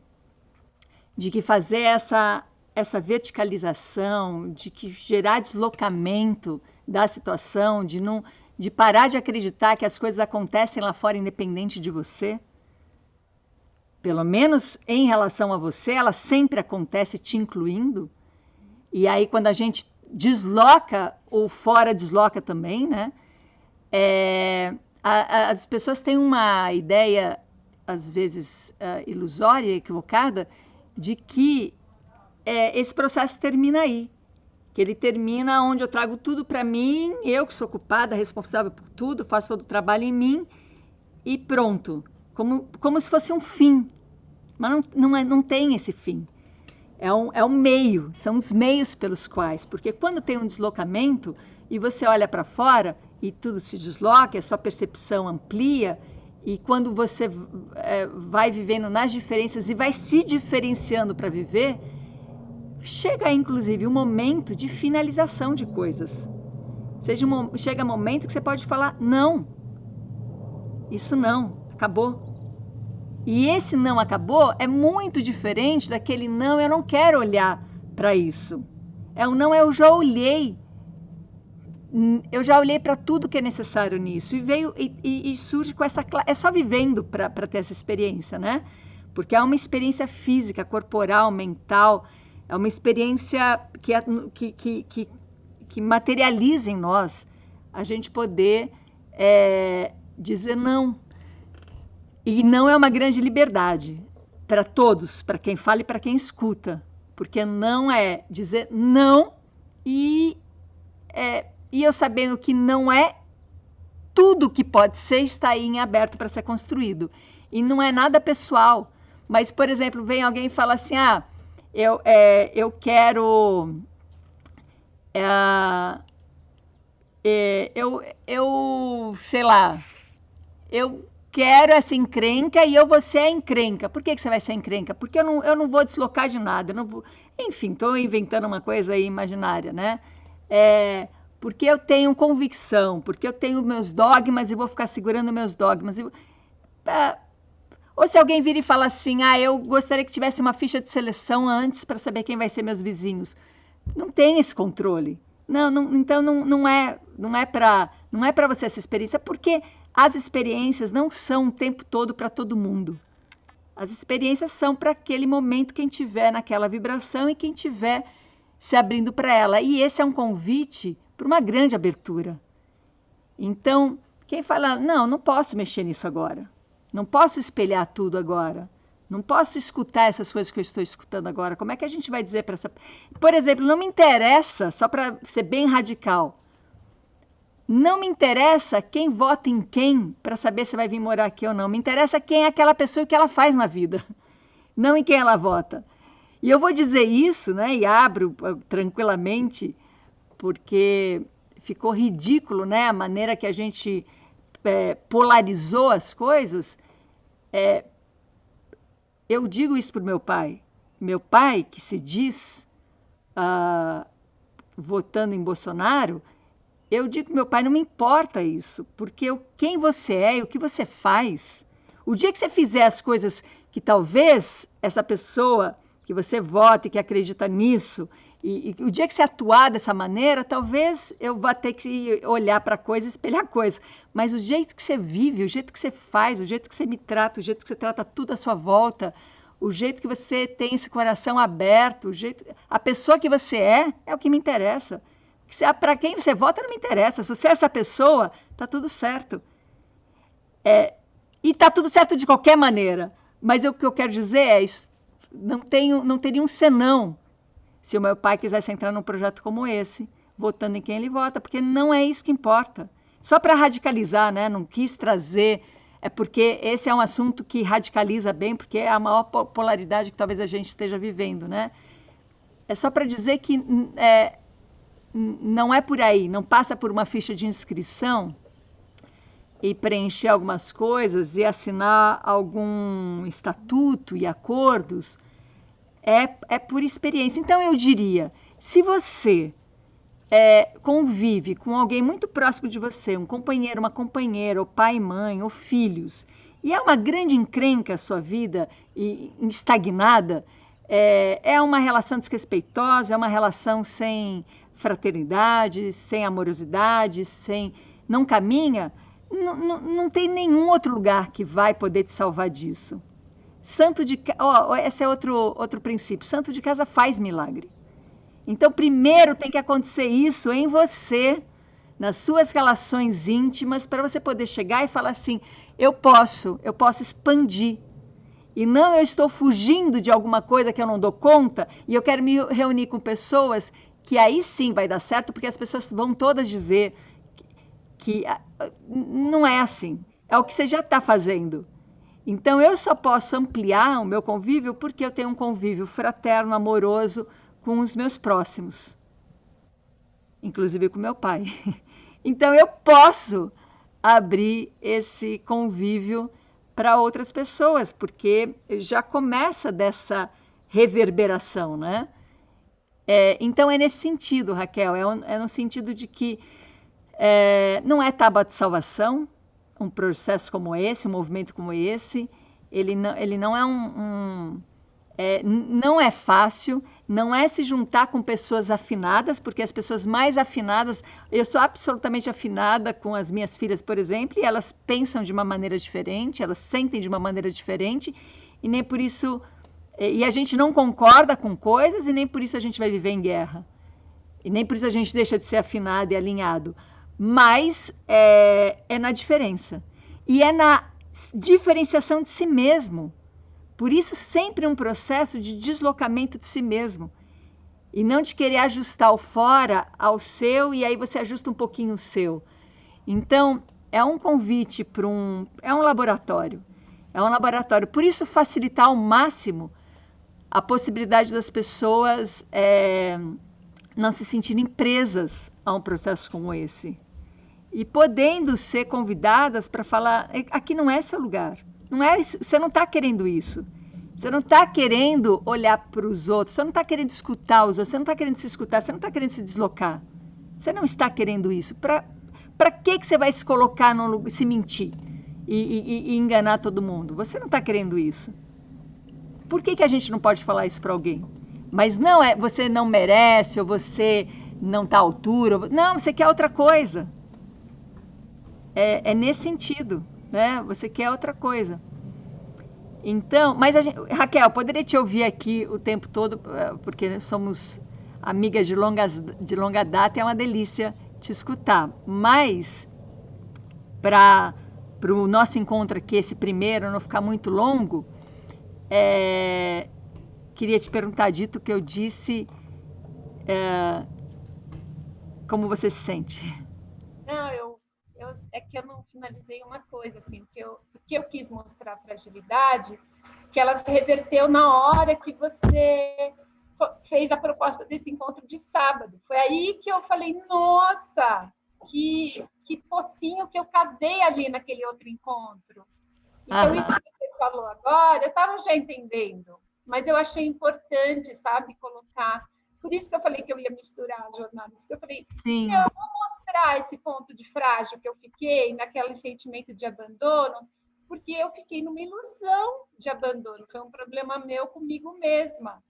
de que fazer essa verticalização, de que gerar deslocamento da situação, de parar de acreditar que as coisas acontecem lá fora independente de você. Pelo menos em relação a você, ela sempre acontece te incluindo. E aí, quando a gente desloca, o fora desloca também, né? As pessoas têm uma ideia, às vezes ilusória, equivocada, de que esse processo termina aí. Que ele termina onde eu trago tudo para mim, eu que sou culpada, responsável por tudo, faço todo o trabalho em mim e pronto. Como se fosse um fim. Mas não tem esse fim. É um meio, são os meios pelos quais. Porque quando tem um deslocamento e você olha para fora e tudo se desloca, a sua percepção amplia, e quando você vai vivendo nas diferenças e vai se diferenciando para viver, chega inclusive um momento de finalização de coisas. Chega um momento que você pode falar, não, isso não, acabou. E esse não acabou é muito diferente daquele não, eu não quero olhar para isso. É um não, eu já olhei para tudo que é necessário nisso e surge com essa, é só vivendo para ter essa experiência, né? Porque é uma experiência física, corporal, mental, é uma experiência que materializa em nós a gente poder dizer não. E não é uma grande liberdade para todos, para quem fala e para quem escuta, porque não é dizer não e eu sabendo que não é tudo que pode ser está aí em aberto para ser construído. E não é nada pessoal. Mas, por exemplo, vem alguém e fala assim, eu quero... sei lá, eu quero essa encrenca e eu vou ser a encrenca. Por que você vai ser encrenca? Porque eu não vou deslocar de nada. Eu não vou... Enfim, estou inventando uma coisa aí imaginária, né? Porque eu tenho convicção, porque eu tenho meus dogmas e vou ficar segurando meus dogmas. Ou se alguém vira e fala assim, eu gostaria que tivesse uma ficha de seleção antes para saber quem vai ser meus vizinhos. Não tem esse controle. Então não é para você essa experiência, porque as experiências não são o tempo todo para todo mundo. As experiências são para aquele momento, quem tiver naquela vibração e quem tiver se abrindo para ela. E esse é um convite para uma grande abertura. Então, quem fala, não posso mexer nisso agora. Não posso espelhar tudo agora. Não posso escutar essas coisas que eu estou escutando agora. Como é que a gente vai dizer para essa... Por exemplo, não me interessa, só para ser bem radical, não me interessa quem vota em quem para saber se vai vir morar aqui ou não. Me interessa quem é aquela pessoa e o que ela faz na vida, não em quem ela vota. E eu vou dizer isso, né, e abro tranquilamente, porque ficou ridículo, né, a maneira que a gente polarizou as coisas. Eu digo isso para o meu pai que se diz votando em Bolsonaro, eu digo para meu pai, não me importa isso, porque quem você é e o que você faz, o dia que você fizer as coisas que talvez essa pessoa que você vota e que acredita nisso, e o dia que você atuar dessa maneira, talvez eu vá ter que olhar para a coisa e espelhar a coisa. Mas o jeito que você vive, o jeito que você faz, o jeito que você me trata, o jeito que você trata tudo à sua volta, o jeito que você tem esse coração aberto, a pessoa que você é o que me interessa. Para quem você vota não me interessa. Se você é essa pessoa, está tudo certo. E está tudo certo de qualquer maneira. Mas o que eu quero dizer é, não teria um senão se o meu pai quisesse entrar num projeto como esse, votando em quem ele vota, porque não é isso que importa. Só para radicalizar, né? Não quis trazer, porque esse é um assunto que radicaliza bem, porque é a maior polaridade que talvez a gente esteja vivendo, né? É só para dizer que não é por aí, não passa por uma ficha de inscrição e preencher algumas coisas e assinar algum estatuto e acordos. É por experiência. Então, eu diria, se você convive com alguém muito próximo de você, um companheiro, uma companheira, ou pai, mãe, ou filhos, e é uma grande encrenca a sua vida e estagnada, é uma relação desrespeitosa, é uma relação sem fraternidade, sem amorosidade, não caminha, não tem nenhum outro lugar que vai poder te salvar disso. Esse é outro princípio. Santo de casa faz milagre. Então, primeiro tem que acontecer isso em você, nas suas relações íntimas, para você poder chegar e falar assim, eu posso expandir. E não eu estou fugindo de alguma coisa que eu não dou conta e eu quero me reunir com pessoas que aí sim vai dar certo, porque as pessoas vão todas dizer que não é assim. É o que você já está fazendo. Então, eu só posso ampliar o meu convívio porque eu tenho um convívio fraterno, amoroso com os meus próximos, inclusive com meu pai. Então, eu posso abrir esse convívio para outras pessoas, porque já começa dessa reverberação, né? Então, é nesse sentido, Raquel, é no sentido de que não é tábua de salvação, um processo como esse, um movimento como esse, ele não é não é fácil, não é se juntar com pessoas afinadas, porque as pessoas mais afinadas, eu sou absolutamente afinada com as minhas filhas, por exemplo, e elas pensam de uma maneira diferente, elas sentem de uma maneira diferente, e nem por isso, e a gente não concorda com coisas, e nem por isso a gente vai viver em guerra, e nem por isso a gente deixa de ser afinado e alinhado, mas é na diferença, e é na diferenciação de si mesmo. Por isso, sempre um processo de deslocamento de si mesmo. E não de querer ajustar o fora ao seu, e aí você ajusta um pouquinho o seu. Então, é um convite para é um laboratório. É um laboratório. Por isso, facilitar ao máximo a possibilidade das pessoas não se sentirem presas a um processo como esse. E podendo ser convidadas para falar, aqui não é seu lugar. Não é isso, você não está querendo isso. Você não está querendo olhar para os outros, você não está querendo escutar os outros, você não está querendo se escutar, você não está querendo se deslocar. Você não está querendo isso. Para que você vai se colocar num lugar, se mentir e enganar todo mundo? Você não está querendo isso. Por que a gente não pode falar isso para alguém? Mas não você não merece, ou você não está à altura. Não, você quer outra coisa. É nesse sentido. Né? Você quer outra coisa. Então, mas Raquel, poderia te ouvir aqui o tempo todo, porque somos amigas de longa data, é uma delícia te escutar. Mas, para o nosso encontro aqui, esse primeiro, não ficar muito longo, queria te perguntar, dito que eu disse, como você se sente? Não, é que eu não finalizei uma coisa, assim, porque eu quis mostrar a fragilidade, que ela se reverteu na hora que você fez a proposta desse encontro de sábado. Foi aí que eu falei, nossa, que pocinho que eu cavei ali naquele outro encontro. Então, isso que você falou agora, eu estava já entendendo, mas eu achei importante, sabe, colocar. Por isso que eu falei que eu ia misturar as jornadas, porque eu falei, Sim. Eu vou mostrar esse ponto de frágil que eu fiquei, naquele sentimento de abandono, porque eu fiquei numa ilusão de abandono, foi um problema meu comigo mesma,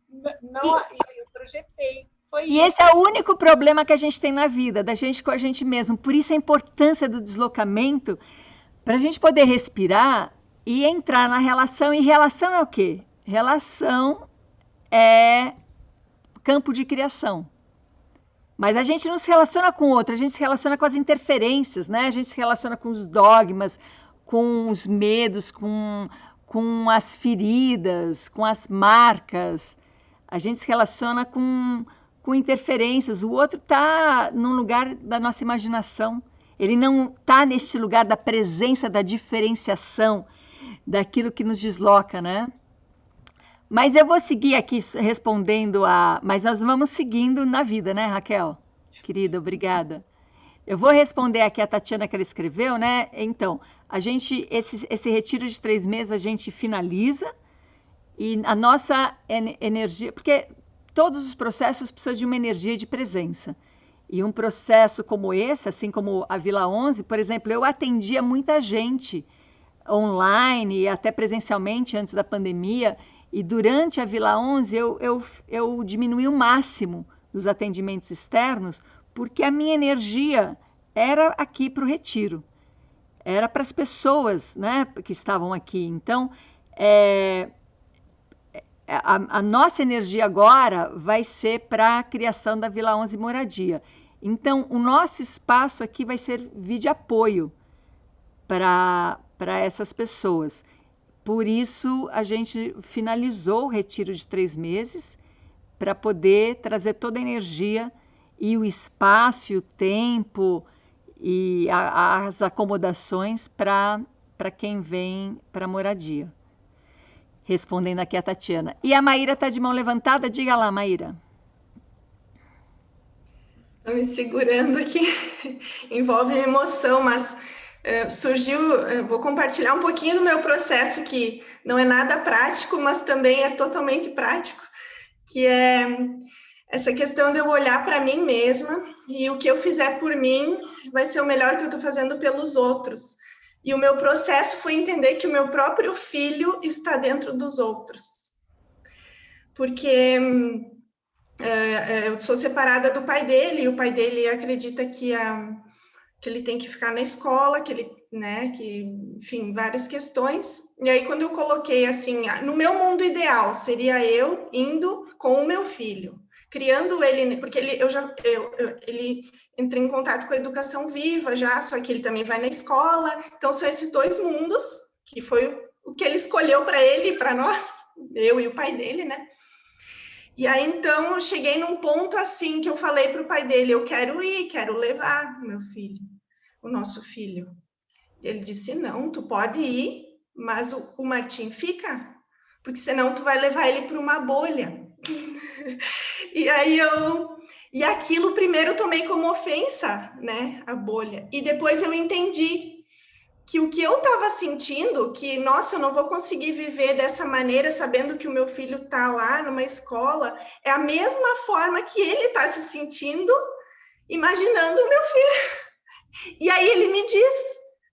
não, eu projetei. E esse é o único problema que a gente tem na vida, da gente com a gente mesmo, por isso a importância do deslocamento, para a gente poder respirar e entrar na relação, e relação é o quê? Relação é campo de criação. Mas a gente não se relaciona com o outro, a gente se relaciona com as interferências, né? A gente se relaciona com os dogmas, com os medos, com as feridas, com as marcas. A gente se relaciona com interferências. O outro está num lugar da nossa imaginação. Ele não está neste lugar da presença, da diferenciação, daquilo que nos desloca, né? Mas eu vou seguir aqui respondendo Mas nós vamos seguindo na vida, né, Raquel? Querida, obrigada. Eu vou responder aqui a Tatiana que ela escreveu, né? Então, esse retiro de 3 meses a gente finaliza e a nossa energia... Porque todos os processos precisam de uma energia de presença. E um processo como esse, assim como a Vila 11, por exemplo, eu atendia muita gente online e até presencialmente antes da pandemia. E durante a Vila 11, eu diminuí o máximo dos atendimentos externos, porque a minha energia era aqui para o retiro. Era para as pessoas, né, que estavam aqui. Então, a nossa energia agora vai ser para a criação da Vila 11 Moradia. Então, o nosso espaço aqui vai servir de apoio para essas pessoas. Por isso, a gente finalizou o retiro de 3 meses para poder trazer toda a energia e o espaço, o tempo e as acomodações para quem vem para a moradia. Respondendo aqui a Tatiana. E a Maíra está de mão levantada? Diga lá, Maíra. Estou me segurando aqui. Envolve emoção, mas... surgiu, vou compartilhar um pouquinho do meu processo, que não é nada prático, mas também é totalmente prático, que é essa questão de eu olhar para mim mesma e o que eu fizer por mim vai ser o melhor que eu estou fazendo pelos outros. E o meu processo foi entender que o meu próprio filho está dentro dos outros. Porque eu sou separada do pai dele, e o pai dele acredita que ele tem que ficar na escola, que ele, né, que, enfim, várias questões. E aí, quando eu coloquei assim, no meu mundo ideal, seria eu indo com o meu filho, criando ele, porque ele entra em contato com a educação viva já, só que ele também vai na escola. Então, são esses dois mundos, que foi o que ele escolheu para ele e para nós, eu e o pai dele, né? E aí, então, eu cheguei num ponto assim que eu falei para o pai dele, eu quero ir, quero levar o meu filho, o nosso filho. Ele disse, não, tu pode ir, mas o Martim fica, porque senão tu vai levar ele para uma bolha. E aí e aquilo primeiro eu tomei como ofensa, né, a bolha. E depois eu entendi que o que eu estava sentindo, que, nossa, eu não vou conseguir viver dessa maneira, sabendo que o meu filho está lá numa escola, é a mesma forma que ele está se sentindo, imaginando o meu filho. E aí ele me diz,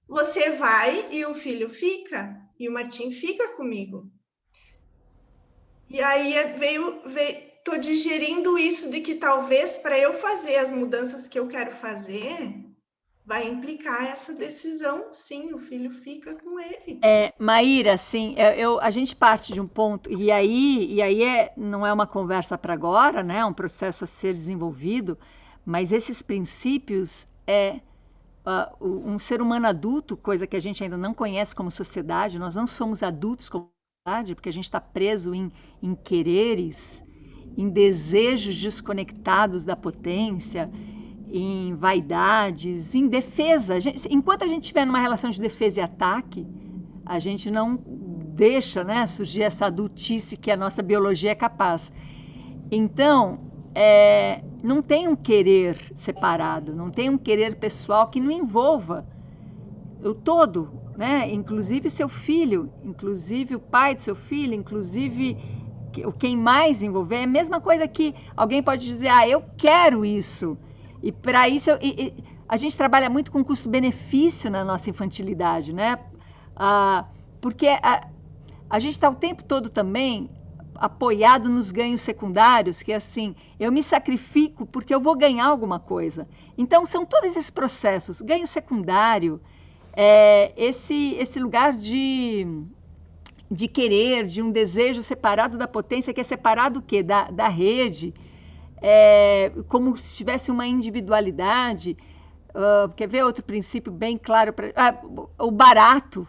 você vai e o filho fica, e o Martim fica comigo. E aí estou digerindo isso de que talvez para eu fazer as mudanças que eu quero fazer, vai implicar essa decisão, sim, o filho fica com ele. Maíra, assim, a gente parte de um ponto, e aí não é uma conversa para agora, né? É um processo a ser desenvolvido, mas esses princípios um ser humano adulto, coisa que a gente ainda não conhece como sociedade, nós não somos adultos como sociedade, porque a gente está preso em quereres, em desejos desconectados da potência, em vaidades, em defesa. Enquanto a gente estiver numa relação de defesa e ataque, a gente não deixa, né, surgir essa adultice que a nossa biologia é capaz. Então, não tem um querer separado, não tem um querer pessoal que não envolva o todo, né? Inclusive seu filho, inclusive o pai do seu filho, inclusive quem mais envolver. É a mesma coisa que alguém pode dizer, eu quero isso. E para isso, a gente trabalha muito com custo-benefício na nossa infantilidade, né? Porque a gente está o tempo todo também apoiado nos ganhos secundários, que é assim, eu me sacrifico porque eu vou ganhar alguma coisa. Então, são todos esses processos. Ganho secundário, esse lugar de querer, de um desejo separado da potência, que é separado o quê? Da rede, como se tivesse uma individualidade. Quer ver outro princípio bem claro? O barato,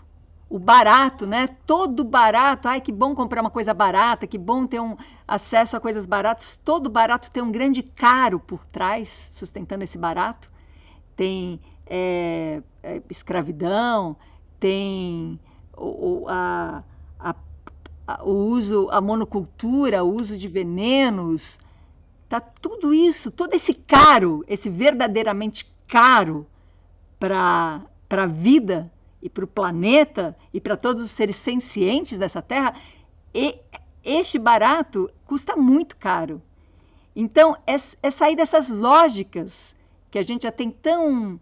né? Todo barato, que bom comprar uma coisa barata, que bom ter acesso a coisas baratas. Todo barato tem um grande caro por trás, sustentando esse barato. Tem escravidão, tem o uso, a monocultura, o uso de venenos. Tá tudo isso, todo esse caro, esse verdadeiramente caro para a vida e para o planeta e para todos os seres sencientes dessa Terra, este barato custa muito caro. Então, é sair dessas lógicas que a gente já tem tão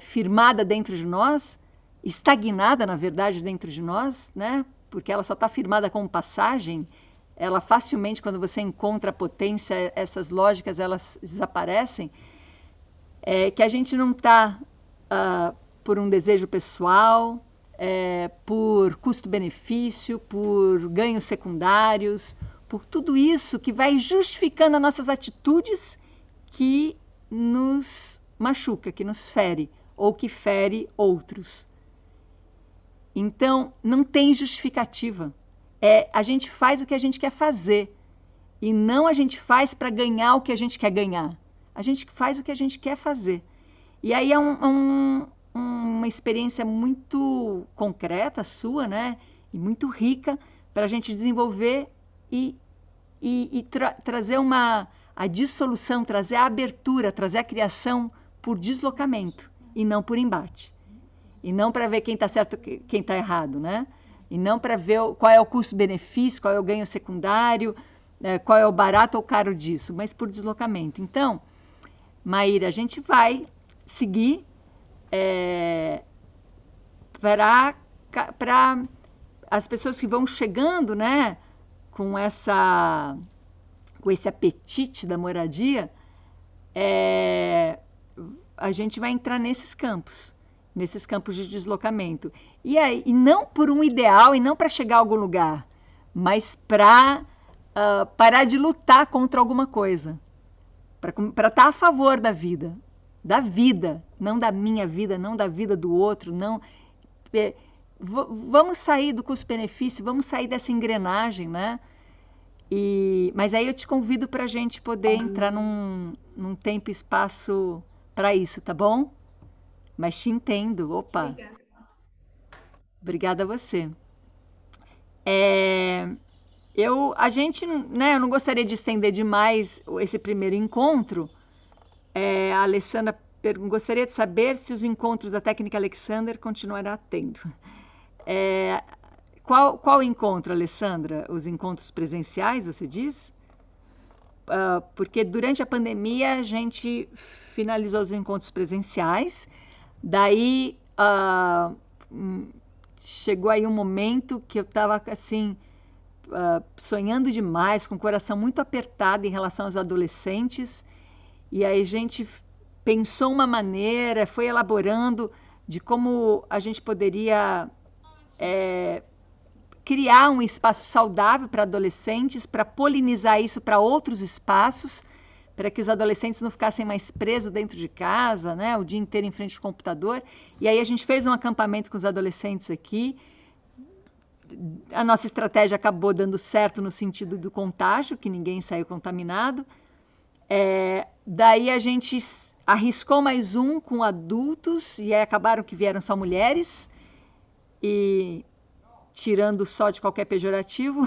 firmada dentro de nós, estagnada, na verdade, dentro de nós, né? Porque ela só está firmada como passagem. Ela facilmente, quando você encontra a potência, essas lógicas, elas desaparecem. Que a gente não está por um desejo pessoal, por custo-benefício, por ganhos secundários, por tudo isso que vai justificando as nossas atitudes que nos machuca, que nos fere, ou que fere outros. Então, não tem justificativa. A gente faz o que a gente quer fazer, e não a gente faz para ganhar o que a gente quer ganhar. A gente faz o que a gente quer fazer. E aí é uma experiência muito concreta sua, né? E muito rica para a gente desenvolver e trazer a dissolução, trazer a abertura, trazer a criação por deslocamento e não por embate. E não para ver quem está certo e quem está errado, né? E não para ver qual é o custo-benefício, qual é o ganho secundário. qual é o barato ou caro disso, mas por deslocamento. Então, Maíra, a gente vai seguir para as pessoas que vão chegando, né, com esse apetite da moradia, a gente vai entrar nesses campos de deslocamento. E não por um ideal e não para chegar a algum lugar, mas para parar de lutar contra alguma coisa, para estar a favor da vida, não da minha vida, não da vida do outro, não. Vamos sair do custo-benefício, vamos sair dessa engrenagem, né? Mas aí eu te convido para a gente poder entrar num tempo e espaço para isso, tá bom? Mas te entendo, opa. Obrigada a você. A gente, né, eu não gostaria de estender demais esse primeiro encontro. A Alessandra gostaria de saber se os encontros da Técnica Alexander continuará tendo. Qual encontro, Alessandra? Os encontros presenciais, você diz? Porque durante a pandemia a gente finalizou os encontros presenciais, daí chegou aí um momento que eu estava assim, sonhando demais, com o coração muito apertado em relação aos adolescentes, e aí a gente pensou uma maneira, foi elaborando de como a gente poderia criar um espaço saudável para adolescentes, para polinizar isso para outros espaços, para que os adolescentes não ficassem mais presos dentro de casa, né, o dia inteiro em frente ao computador. E aí a gente fez um acampamento com os adolescentes aqui. A nossa estratégia acabou dando certo no sentido do contágio, que ninguém saiu contaminado. Daí a gente arriscou mais um com adultos, e aí acabaram que vieram só mulheres, e tirando só de qualquer pejorativo.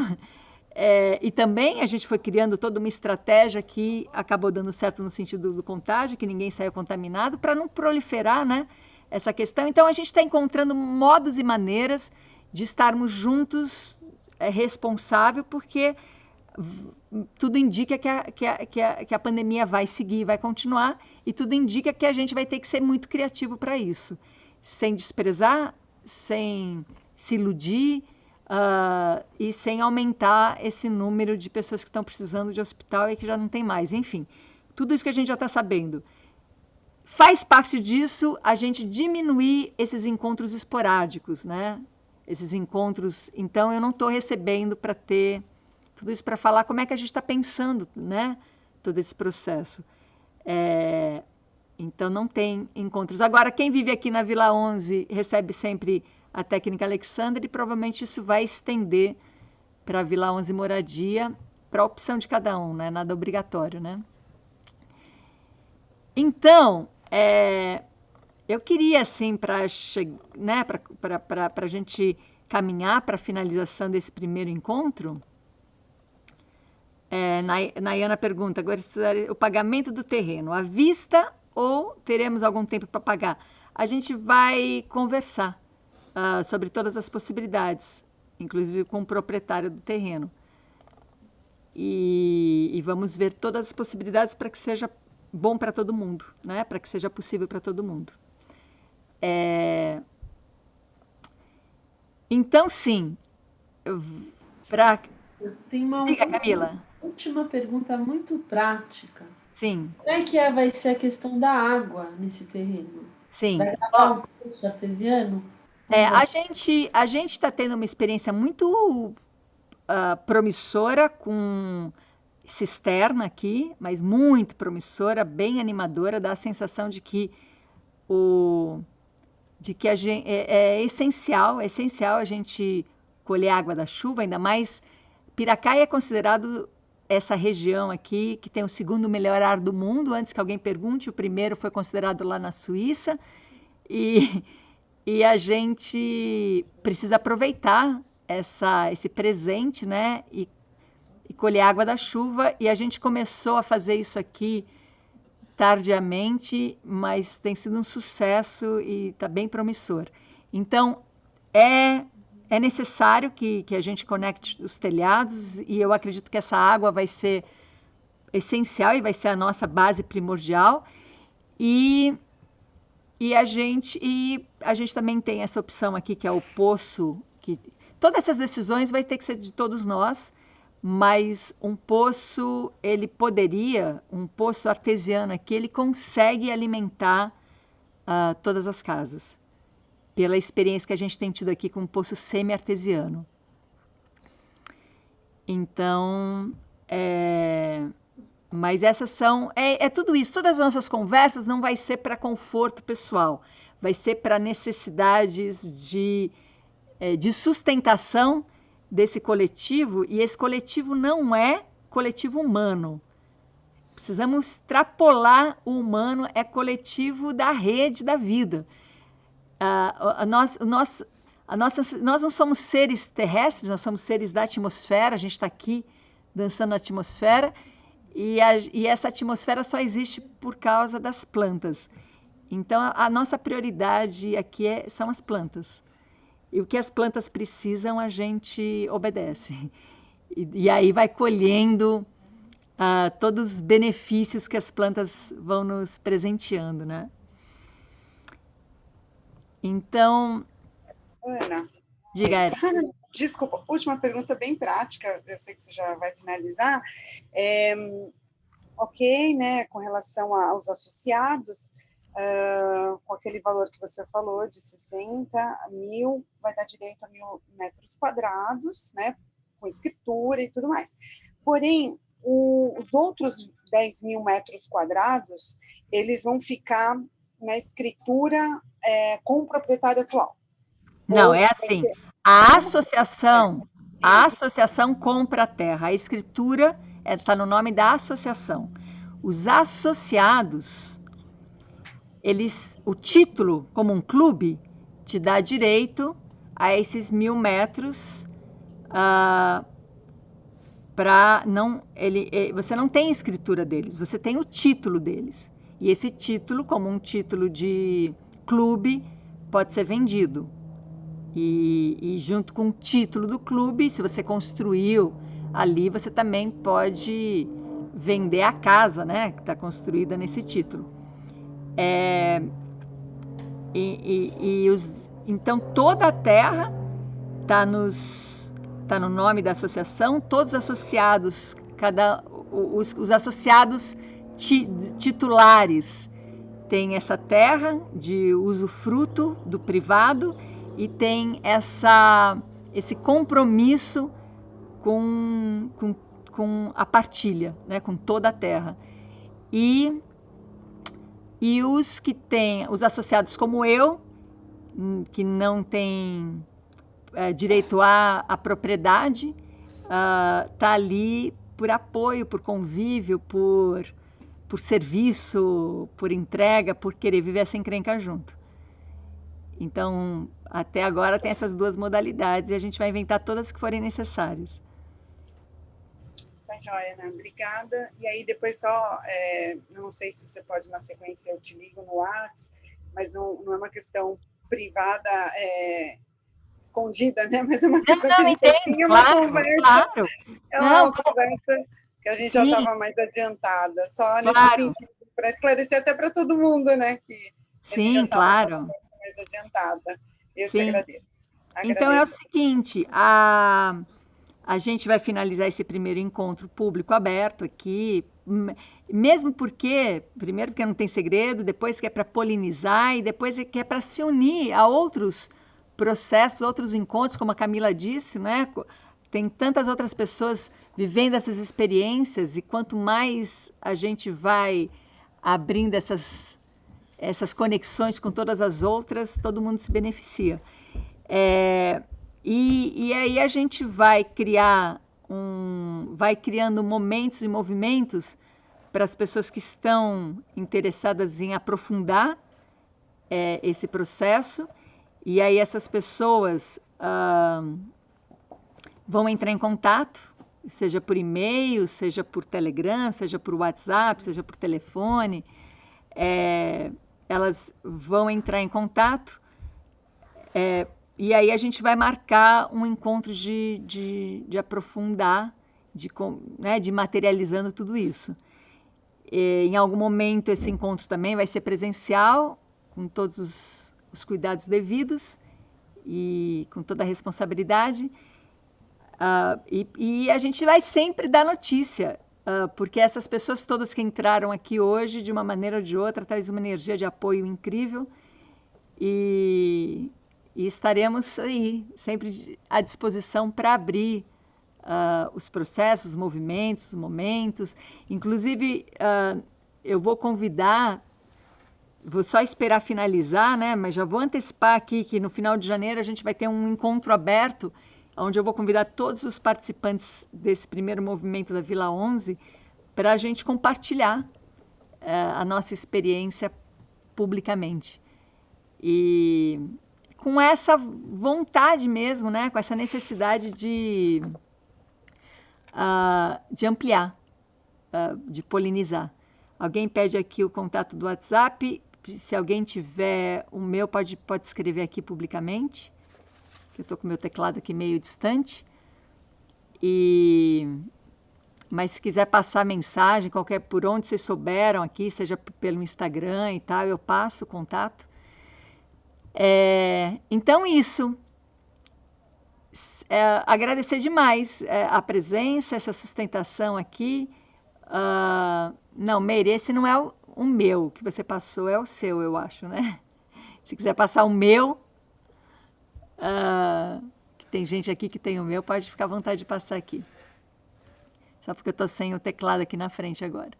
E também a gente foi criando toda uma estratégia que acabou dando certo no sentido do contágio, que ninguém saiu contaminado, para não proliferar, né, essa questão. Então a gente está encontrando modos e maneiras de estarmos juntos, responsável, porque tudo indica que a pandemia vai seguir, vai continuar, e tudo indica que a gente vai ter que ser muito criativo para isso, sem desprezar, sem se iludir, e sem aumentar esse número de pessoas que estão precisando de hospital e que já não tem mais. Enfim, tudo isso que a gente já está sabendo. Faz parte disso a gente diminuir esses encontros esporádicos, né? Esses encontros. Então, eu não estou recebendo para ter tudo isso para falar como é que a gente está pensando, né? Todo esse processo. Então, não tem encontros. Agora, quem vive aqui na Vila 11 recebe sempre a Técnica Alexander, e provavelmente isso vai estender para a Vila 11 Moradia, para a opção de cada um, né? Nada obrigatório, né? Então, eu queria, assim, para a gente caminhar para a finalização desse primeiro encontro, Nayana pergunta, agora o pagamento do terreno, à vista ou teremos algum tempo para pagar? A gente vai conversar sobre todas as possibilidades, inclusive com o proprietário do terreno. E vamos ver todas as possibilidades para que seja bom para todo mundo, né? Para que seja possível para todo mundo. Então, sim, tem uma Camila. Última pergunta muito prática. Sim. Como é que vai ser a questão da água nesse terreno? Sim. Vai dar um curso artesiano? A gente está tendo uma experiência muito promissora com cisterna aqui, mas muito promissora, bem animadora, dá a sensação de que é essencial a gente colher água da chuva, ainda mais Piracaia é considerado essa região aqui que tem o segundo melhor ar do mundo. Antes que alguém pergunte, o primeiro foi considerado lá na Suíça, e a gente precisa aproveitar esse presente, né? E colher água da chuva. E a gente começou a fazer isso aqui tardiamente, mas tem sido um sucesso e está bem promissor. Então, é necessário que a gente conecte os telhados, e eu acredito que essa água vai ser essencial e vai ser a nossa base primordial. E a gente também tem essa opção aqui, que é o poço, que todas essas decisões vai ter que ser de todos nós, mas um poço, um poço artesiano aqui, ele consegue alimentar todas as casas, pela experiência que a gente tem tido aqui com um poço semi-artesiano. Então, mas essas são... tudo isso, todas as nossas conversas não vai ser para conforto pessoal, vai ser para necessidades de sustentação desse coletivo, e esse coletivo não é coletivo humano. Precisamos extrapolar o humano, é coletivo da rede da vida. Nós não somos seres terrestres, nós somos seres da atmosfera, a gente está aqui dançando na atmosfera, e essa atmosfera só existe por causa das plantas. Então, a nossa prioridade aqui são as plantas. E o que as plantas precisam, a gente obedece. E aí vai colhendo todos os benefícios que as plantas vão nos presenteando, né? Então, Ana, diga, Eri. Desculpa, última pergunta bem prática, eu sei que você já vai finalizar. Ok, né, com relação aos associados, com aquele valor que você falou, de 60 mil, vai dar direito a 1.000 metros quadrados, né, com escritura e tudo mais. Porém, os outros 10.000 metros quadrados, eles vão ficar na escritura com o proprietário atual. Não, é assim, a associação compra a terra, a escritura está no nome da associação. Os associados, o título, como um clube, te dá direito a esses 1.000 metros você não tem escritura deles, você tem o título deles. E esse título, como um título de clube, pode ser vendido. E junto com o título do clube, se você construiu ali, você também pode vender a casa, né, que está construída nesse título. Então, toda a terra está no nome da associação, todos os associados, os associados titulares têm essa terra de usufruto do privado e tem esse compromisso com a partilha, né, com toda a terra. E os associados como eu, que não têm direito à propriedade, está ali por apoio, por convívio, por serviço, por entrega, por querer viver essa encrenca junto. Então, até agora tem essas duas modalidades e a gente vai inventar todas que forem necessárias. Tá joia, Ana, obrigada. E aí depois só, não sei se você pode na sequência, eu te ligo no WhatsApp, mas não é uma questão privada, escondida, né? Mas é uma questão que a gente tinha uma conversa. Claro. É uma conversa que a gente já estava mais adiantada, só nesse sentido, para esclarecer até para todo mundo, né? Que sim, claro. Mais adiantada. Eu te agradeço. Então é o seguinte, a gente vai finalizar esse primeiro encontro público aberto aqui, mesmo porque, primeiro porque não tem segredo, depois que é para polinizar e depois que é para se unir a outros processos, outros encontros, como a Camila disse, né? Tem tantas outras pessoas vivendo essas experiências e quanto mais a gente vai abrindo essas conexões com todas as outras, todo mundo se beneficia. E aí a gente vai criando momentos e movimentos para as pessoas que estão interessadas em aprofundar esse processo, e aí essas pessoas vão entrar em contato, seja por e-mail, seja por Telegram, seja por WhatsApp, seja por telefone, elas vão entrar em contato E aí a gente vai marcar um encontro de aprofundar, né, de materializando tudo isso. Em algum momento esse encontro também vai ser presencial, com todos os cuidados devidos e com toda a responsabilidade. E a gente vai sempre dar notícia, porque essas pessoas todas que entraram aqui hoje, de uma maneira ou de outra, trazem uma energia de apoio incrível e estaremos aí, sempre à disposição para abrir os processos, os movimentos, os momentos. Inclusive, eu vou convidar, vou só esperar finalizar, né? Mas já vou antecipar aqui que no final de janeiro a gente vai ter um encontro aberto, onde eu vou convidar todos os participantes desse primeiro movimento da Vila 11 para a gente compartilhar a nossa experiência publicamente. E com essa vontade mesmo, né? Com essa necessidade de ampliar, de polinizar. Alguém pede aqui o contato do WhatsApp. Se alguém tiver o meu, pode escrever aqui publicamente. Eu estou com o meu teclado aqui meio distante. Mas se quiser passar mensagem, por onde vocês souberam aqui, seja pelo Instagram e tal, eu passo o contato. Então, isso. Agradecer demais a presença, essa sustentação aqui. Não, Meire, esse não é o meu que você passou, é o seu, eu acho, né? Se quiser passar o meu, que tem gente aqui que tem o meu, pode ficar à vontade de passar aqui. Só porque eu estou sem o teclado aqui na frente agora.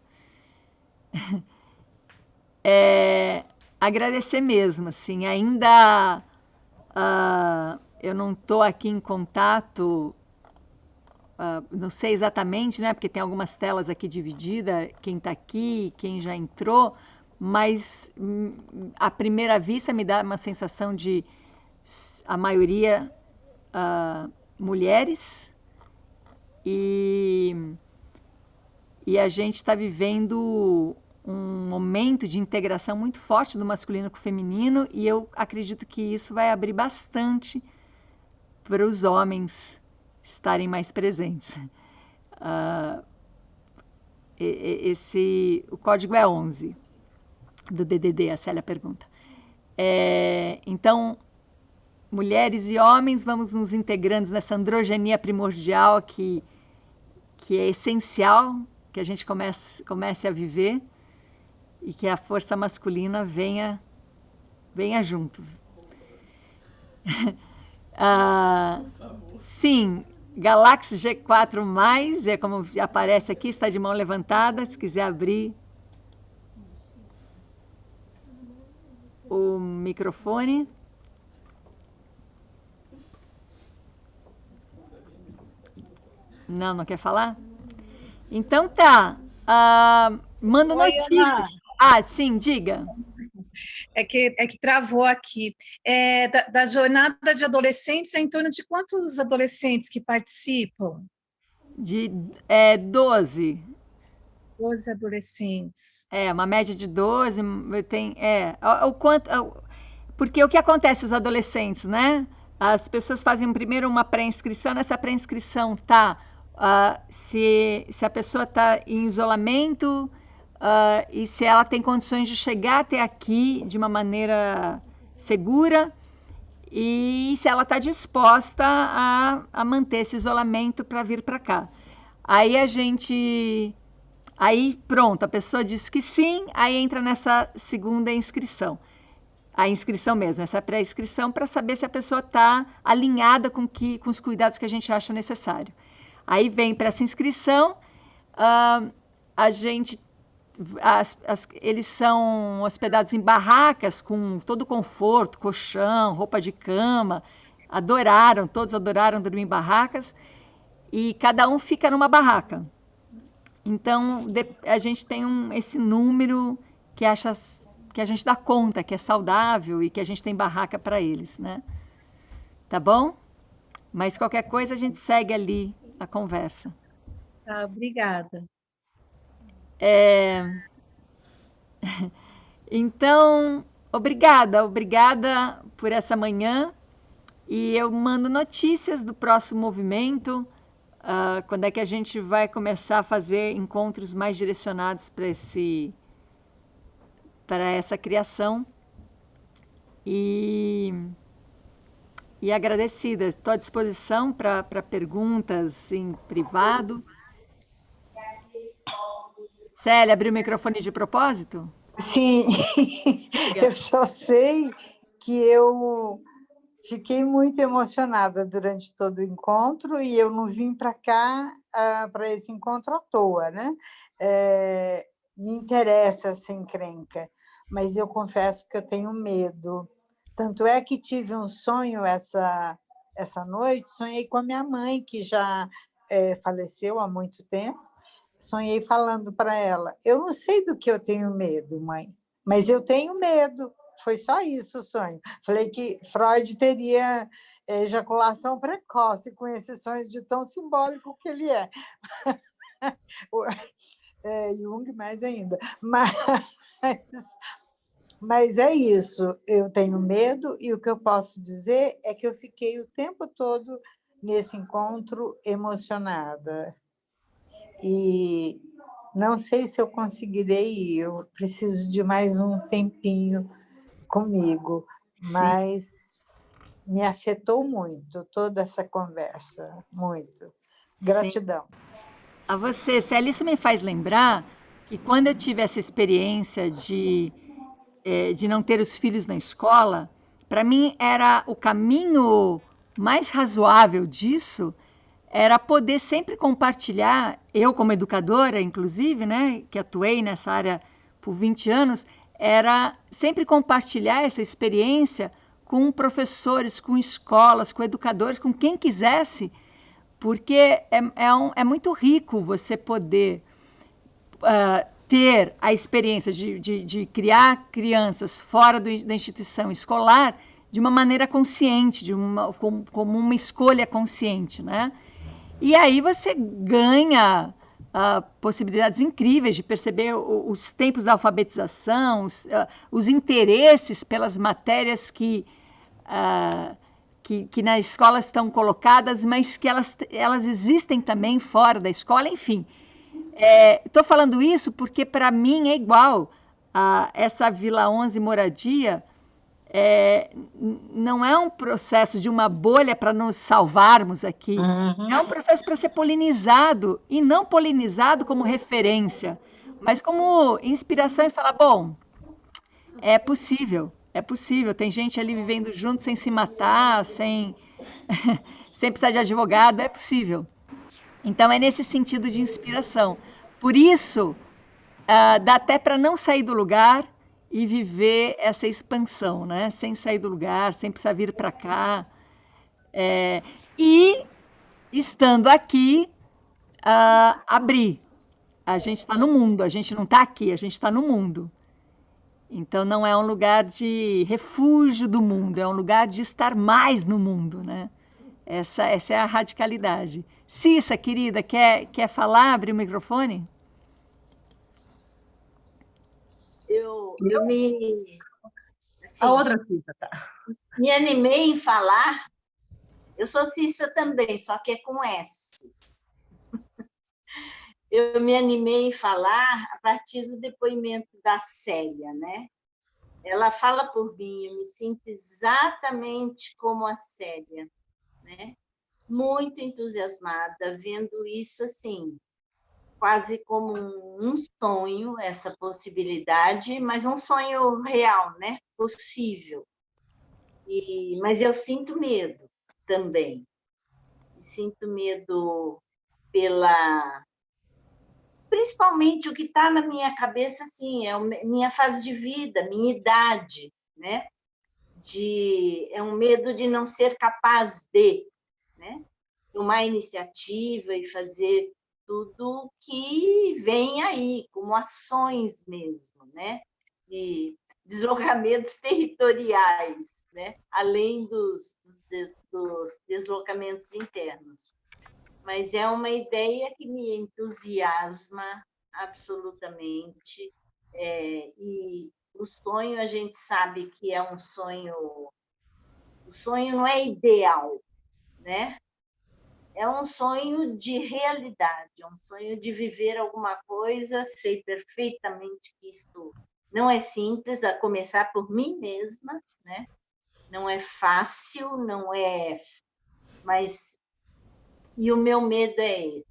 Agradecer mesmo, assim, ainda eu não estou aqui em contato, não sei exatamente, né, porque tem algumas telas aqui divididas, quem está aqui, quem já entrou, mas à primeira vista me dá uma sensação de a maioria mulheres, e a gente está vivendo um momento de integração muito forte do masculino com o feminino, e eu acredito que isso vai abrir bastante para os homens estarem mais presentes. O código é 11 do DDD, a Célia pergunta. Então, mulheres e homens, vamos nos integrando nessa androgenia primordial que é essencial que a gente comece a viver, e que a força masculina venha junto. Sim, Galaxy G4+, é como aparece aqui, está de mão levantada, se quiser abrir o microfone. Não quer falar? Então tá, manda notícias. Sim, diga. É que travou aqui. Da jornada de adolescentes, é em torno de quantos adolescentes que participam? De 12. 12 adolescentes. Uma média de 12. Porque o que acontece os adolescentes, né? As pessoas fazem primeiro uma pré-inscrição, nessa pré-inscrição se a pessoa está em isolamento, e se ela tem condições de chegar até aqui de uma maneira segura, e se ela está disposta a manter esse isolamento para vir para cá. Aí pronto, a pessoa diz que sim, aí entra nessa segunda inscrição. A inscrição mesmo, essa pré-inscrição, para saber se a pessoa está alinhada com os cuidados que a gente acha necessário. Aí vem para essa inscrição, eles são hospedados em barracas com todo o conforto, colchão, roupa de cama. Todos adoraram dormir em barracas, e cada um fica numa barraca. Então, a gente tem esse número que a gente dá conta, que é saudável, e que a gente tem barraca para eles, né? Tá bom? Mas qualquer coisa a gente segue ali a conversa. Obrigada. Então, obrigada por essa manhã, e eu mando notícias do próximo movimento, quando é que a gente vai começar a fazer encontros mais direcionados para essa criação. E agradecida. Estou à disposição para perguntas em privado. Célia, abriu o microfone de propósito? Sim, eu só sei que eu fiquei muito emocionada durante todo o encontro e eu não vim para cá, para esse encontro à toa, né? Me interessa essa encrenca, mas eu confesso que eu tenho medo. Tanto é que tive um sonho essa noite, sonhei com a minha mãe, que já faleceu há muito tempo. Sonhei falando para ela: eu não sei do que eu tenho medo, mãe, mas eu tenho medo. Foi só isso o sonho. Falei que Freud teria ejaculação precoce com esse sonho de tão simbólico que ele é. Jung mais ainda. Mas é isso, eu tenho medo e o que eu posso dizer é que eu fiquei o tempo todo nesse encontro emocionada. E não sei se eu conseguirei ir, eu preciso de mais um tempinho comigo, mas me afetou muito toda essa conversa, muito. Gratidão. Sim. A você, Célia, isso me faz lembrar que quando eu tive essa experiência de não ter os filhos na escola, para mim era o caminho mais razoável disso, era poder sempre compartilhar, eu como educadora, inclusive, né, que atuei nessa área por 20 anos, era sempre compartilhar essa experiência com professores, com escolas, com educadores, com quem quisesse, porque é muito rico você poder ter a experiência de criar crianças fora da instituição escolar de uma maneira consciente, como uma escolha consciente, né? E aí você ganha possibilidades incríveis de perceber os tempos da alfabetização, os interesses pelas matérias que na escola estão colocadas, mas que elas existem também fora da escola, enfim. Estou falando isso porque, para mim, é igual essa Vila 11 moradia. Não é um processo de uma bolha para nos salvarmos aqui. Uhum. É um processo para ser polinizado, e não polinizado como referência, mas como inspiração e falar, bom, é possível. Tem gente ali vivendo junto sem se matar, sem precisar de advogado, é possível. Então, é nesse sentido de inspiração. Por isso, dá até para não sair do lugar e viver essa expansão, né? Sem sair do lugar, sem precisar vir para cá. E, estando aqui, abrir. A gente está no mundo, a gente não está aqui, a gente está no mundo. Então, não é um lugar de refúgio do mundo, é um lugar de estar mais no mundo, né? Essa é a radicalidade. Cissa, querida, quer falar, abrir o microfone? Eu me... Assim, A outra Cissa, tá. Me animei em falar. Eu sou Cissa também, só que é com S. Eu me animei em falar a partir do depoimento da Célia, né? Ela fala por mim, eu me sinto exatamente como a Célia, né? Muito entusiasmada, vendo isso assim, quase como um sonho, essa possibilidade, mas um sonho real, né? Possível. Mas eu sinto medo também. Sinto medo principalmente o que está na minha cabeça, assim, é a minha fase de vida, minha idade, né? É um medo de não ser capaz de, né? Tomar iniciativa e fazer tudo que vem aí, como ações mesmo, né? E deslocamentos territoriais, né? Além dos deslocamentos internos. Mas é uma ideia que me entusiasma absolutamente. E o sonho, a gente sabe que é um sonho O sonho não é ideal, né? É um sonho de realidade, é um sonho de viver alguma coisa. Sei perfeitamente que isso não é simples, a começar por mim mesma, né? Não é fácil, não é... Mas... E o meu medo é esse.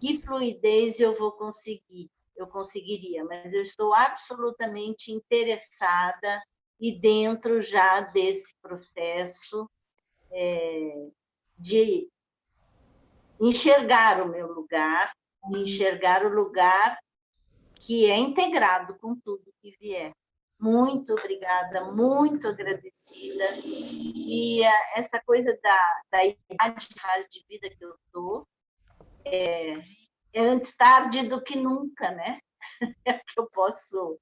Que fluidez eu vou conseguir? Eu conseguiria, mas eu estou absolutamente interessada e dentro já desse processo de enxergar o meu lugar, enxergar o lugar que é integrado com tudo que vier. Muito obrigada, muito agradecida. E essa coisa da idade de fase de vida que eu estou é antes tarde do que nunca, né? É o que eu posso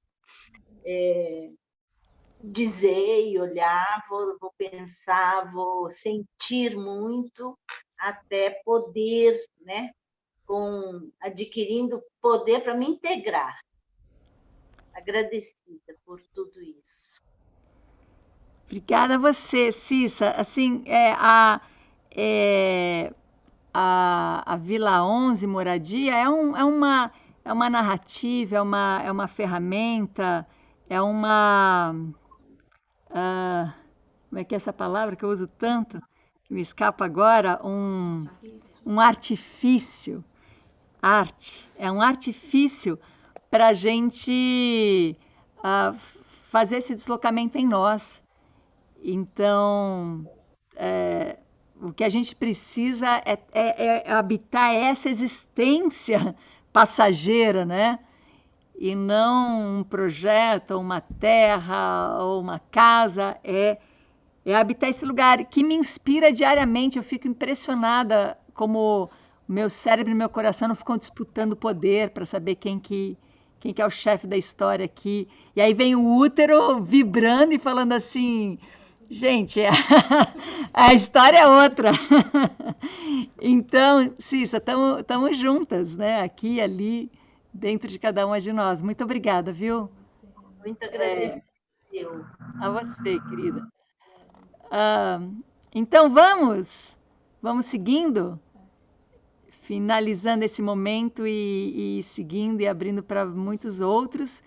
dizer e olhar, vou pensar, vou sentir muito até poder, né? Adquirindo poder para me integrar. Agradecida por tudo isso. Obrigada a você, Cissa. Assim, a Vila 11 Moradia é uma narrativa, é uma ferramenta, é uma... como é que é essa palavra que eu uso tanto, que me escapa agora? Um artifício. Arte. É um artifício para a gente fazer esse deslocamento em nós. Então, o que a gente precisa é habitar essa existência passageira, né? E não um projeto, ou uma terra, ou uma casa, é habitar esse lugar que me inspira diariamente. Eu fico impressionada como o meu cérebro e meu coração não ficam disputando poder para saber quem que é o chefe da história aqui. E aí vem o útero vibrando e falando assim... Gente, a história é outra. Então, Cissa, estamos juntas, né? Aqui, ali, dentro de cada uma de nós. Muito obrigada, viu? Muito agradecida. A você, querida. Então, vamos seguindo, finalizando esse momento e seguindo e abrindo para muitos outros,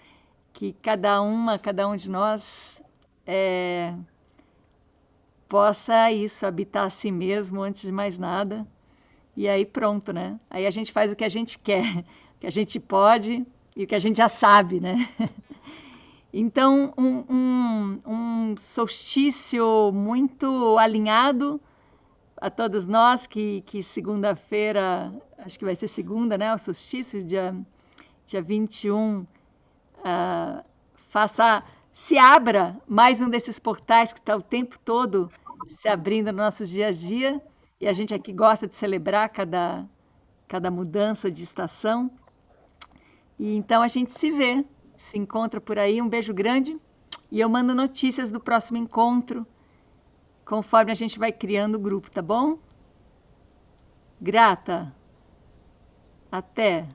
que cada um de nós possa habitar a si mesmo antes de mais nada. E aí pronto, né? Aí a gente faz o que a gente quer, o que a gente pode e o que a gente já sabe, né? Então, um solstício muito alinhado a todos nós, que segunda-feira, acho que vai ser segunda, né? O solstício, dia 21, se abra mais um desses portais que está o tempo todo se abrindo no nosso dia a dia, e a gente aqui gosta de celebrar cada mudança de estação. E então a gente se encontra por aí. Um beijo grande, e eu mando notícias do próximo encontro, conforme a gente vai criando o grupo, tá bom? Grata. Até.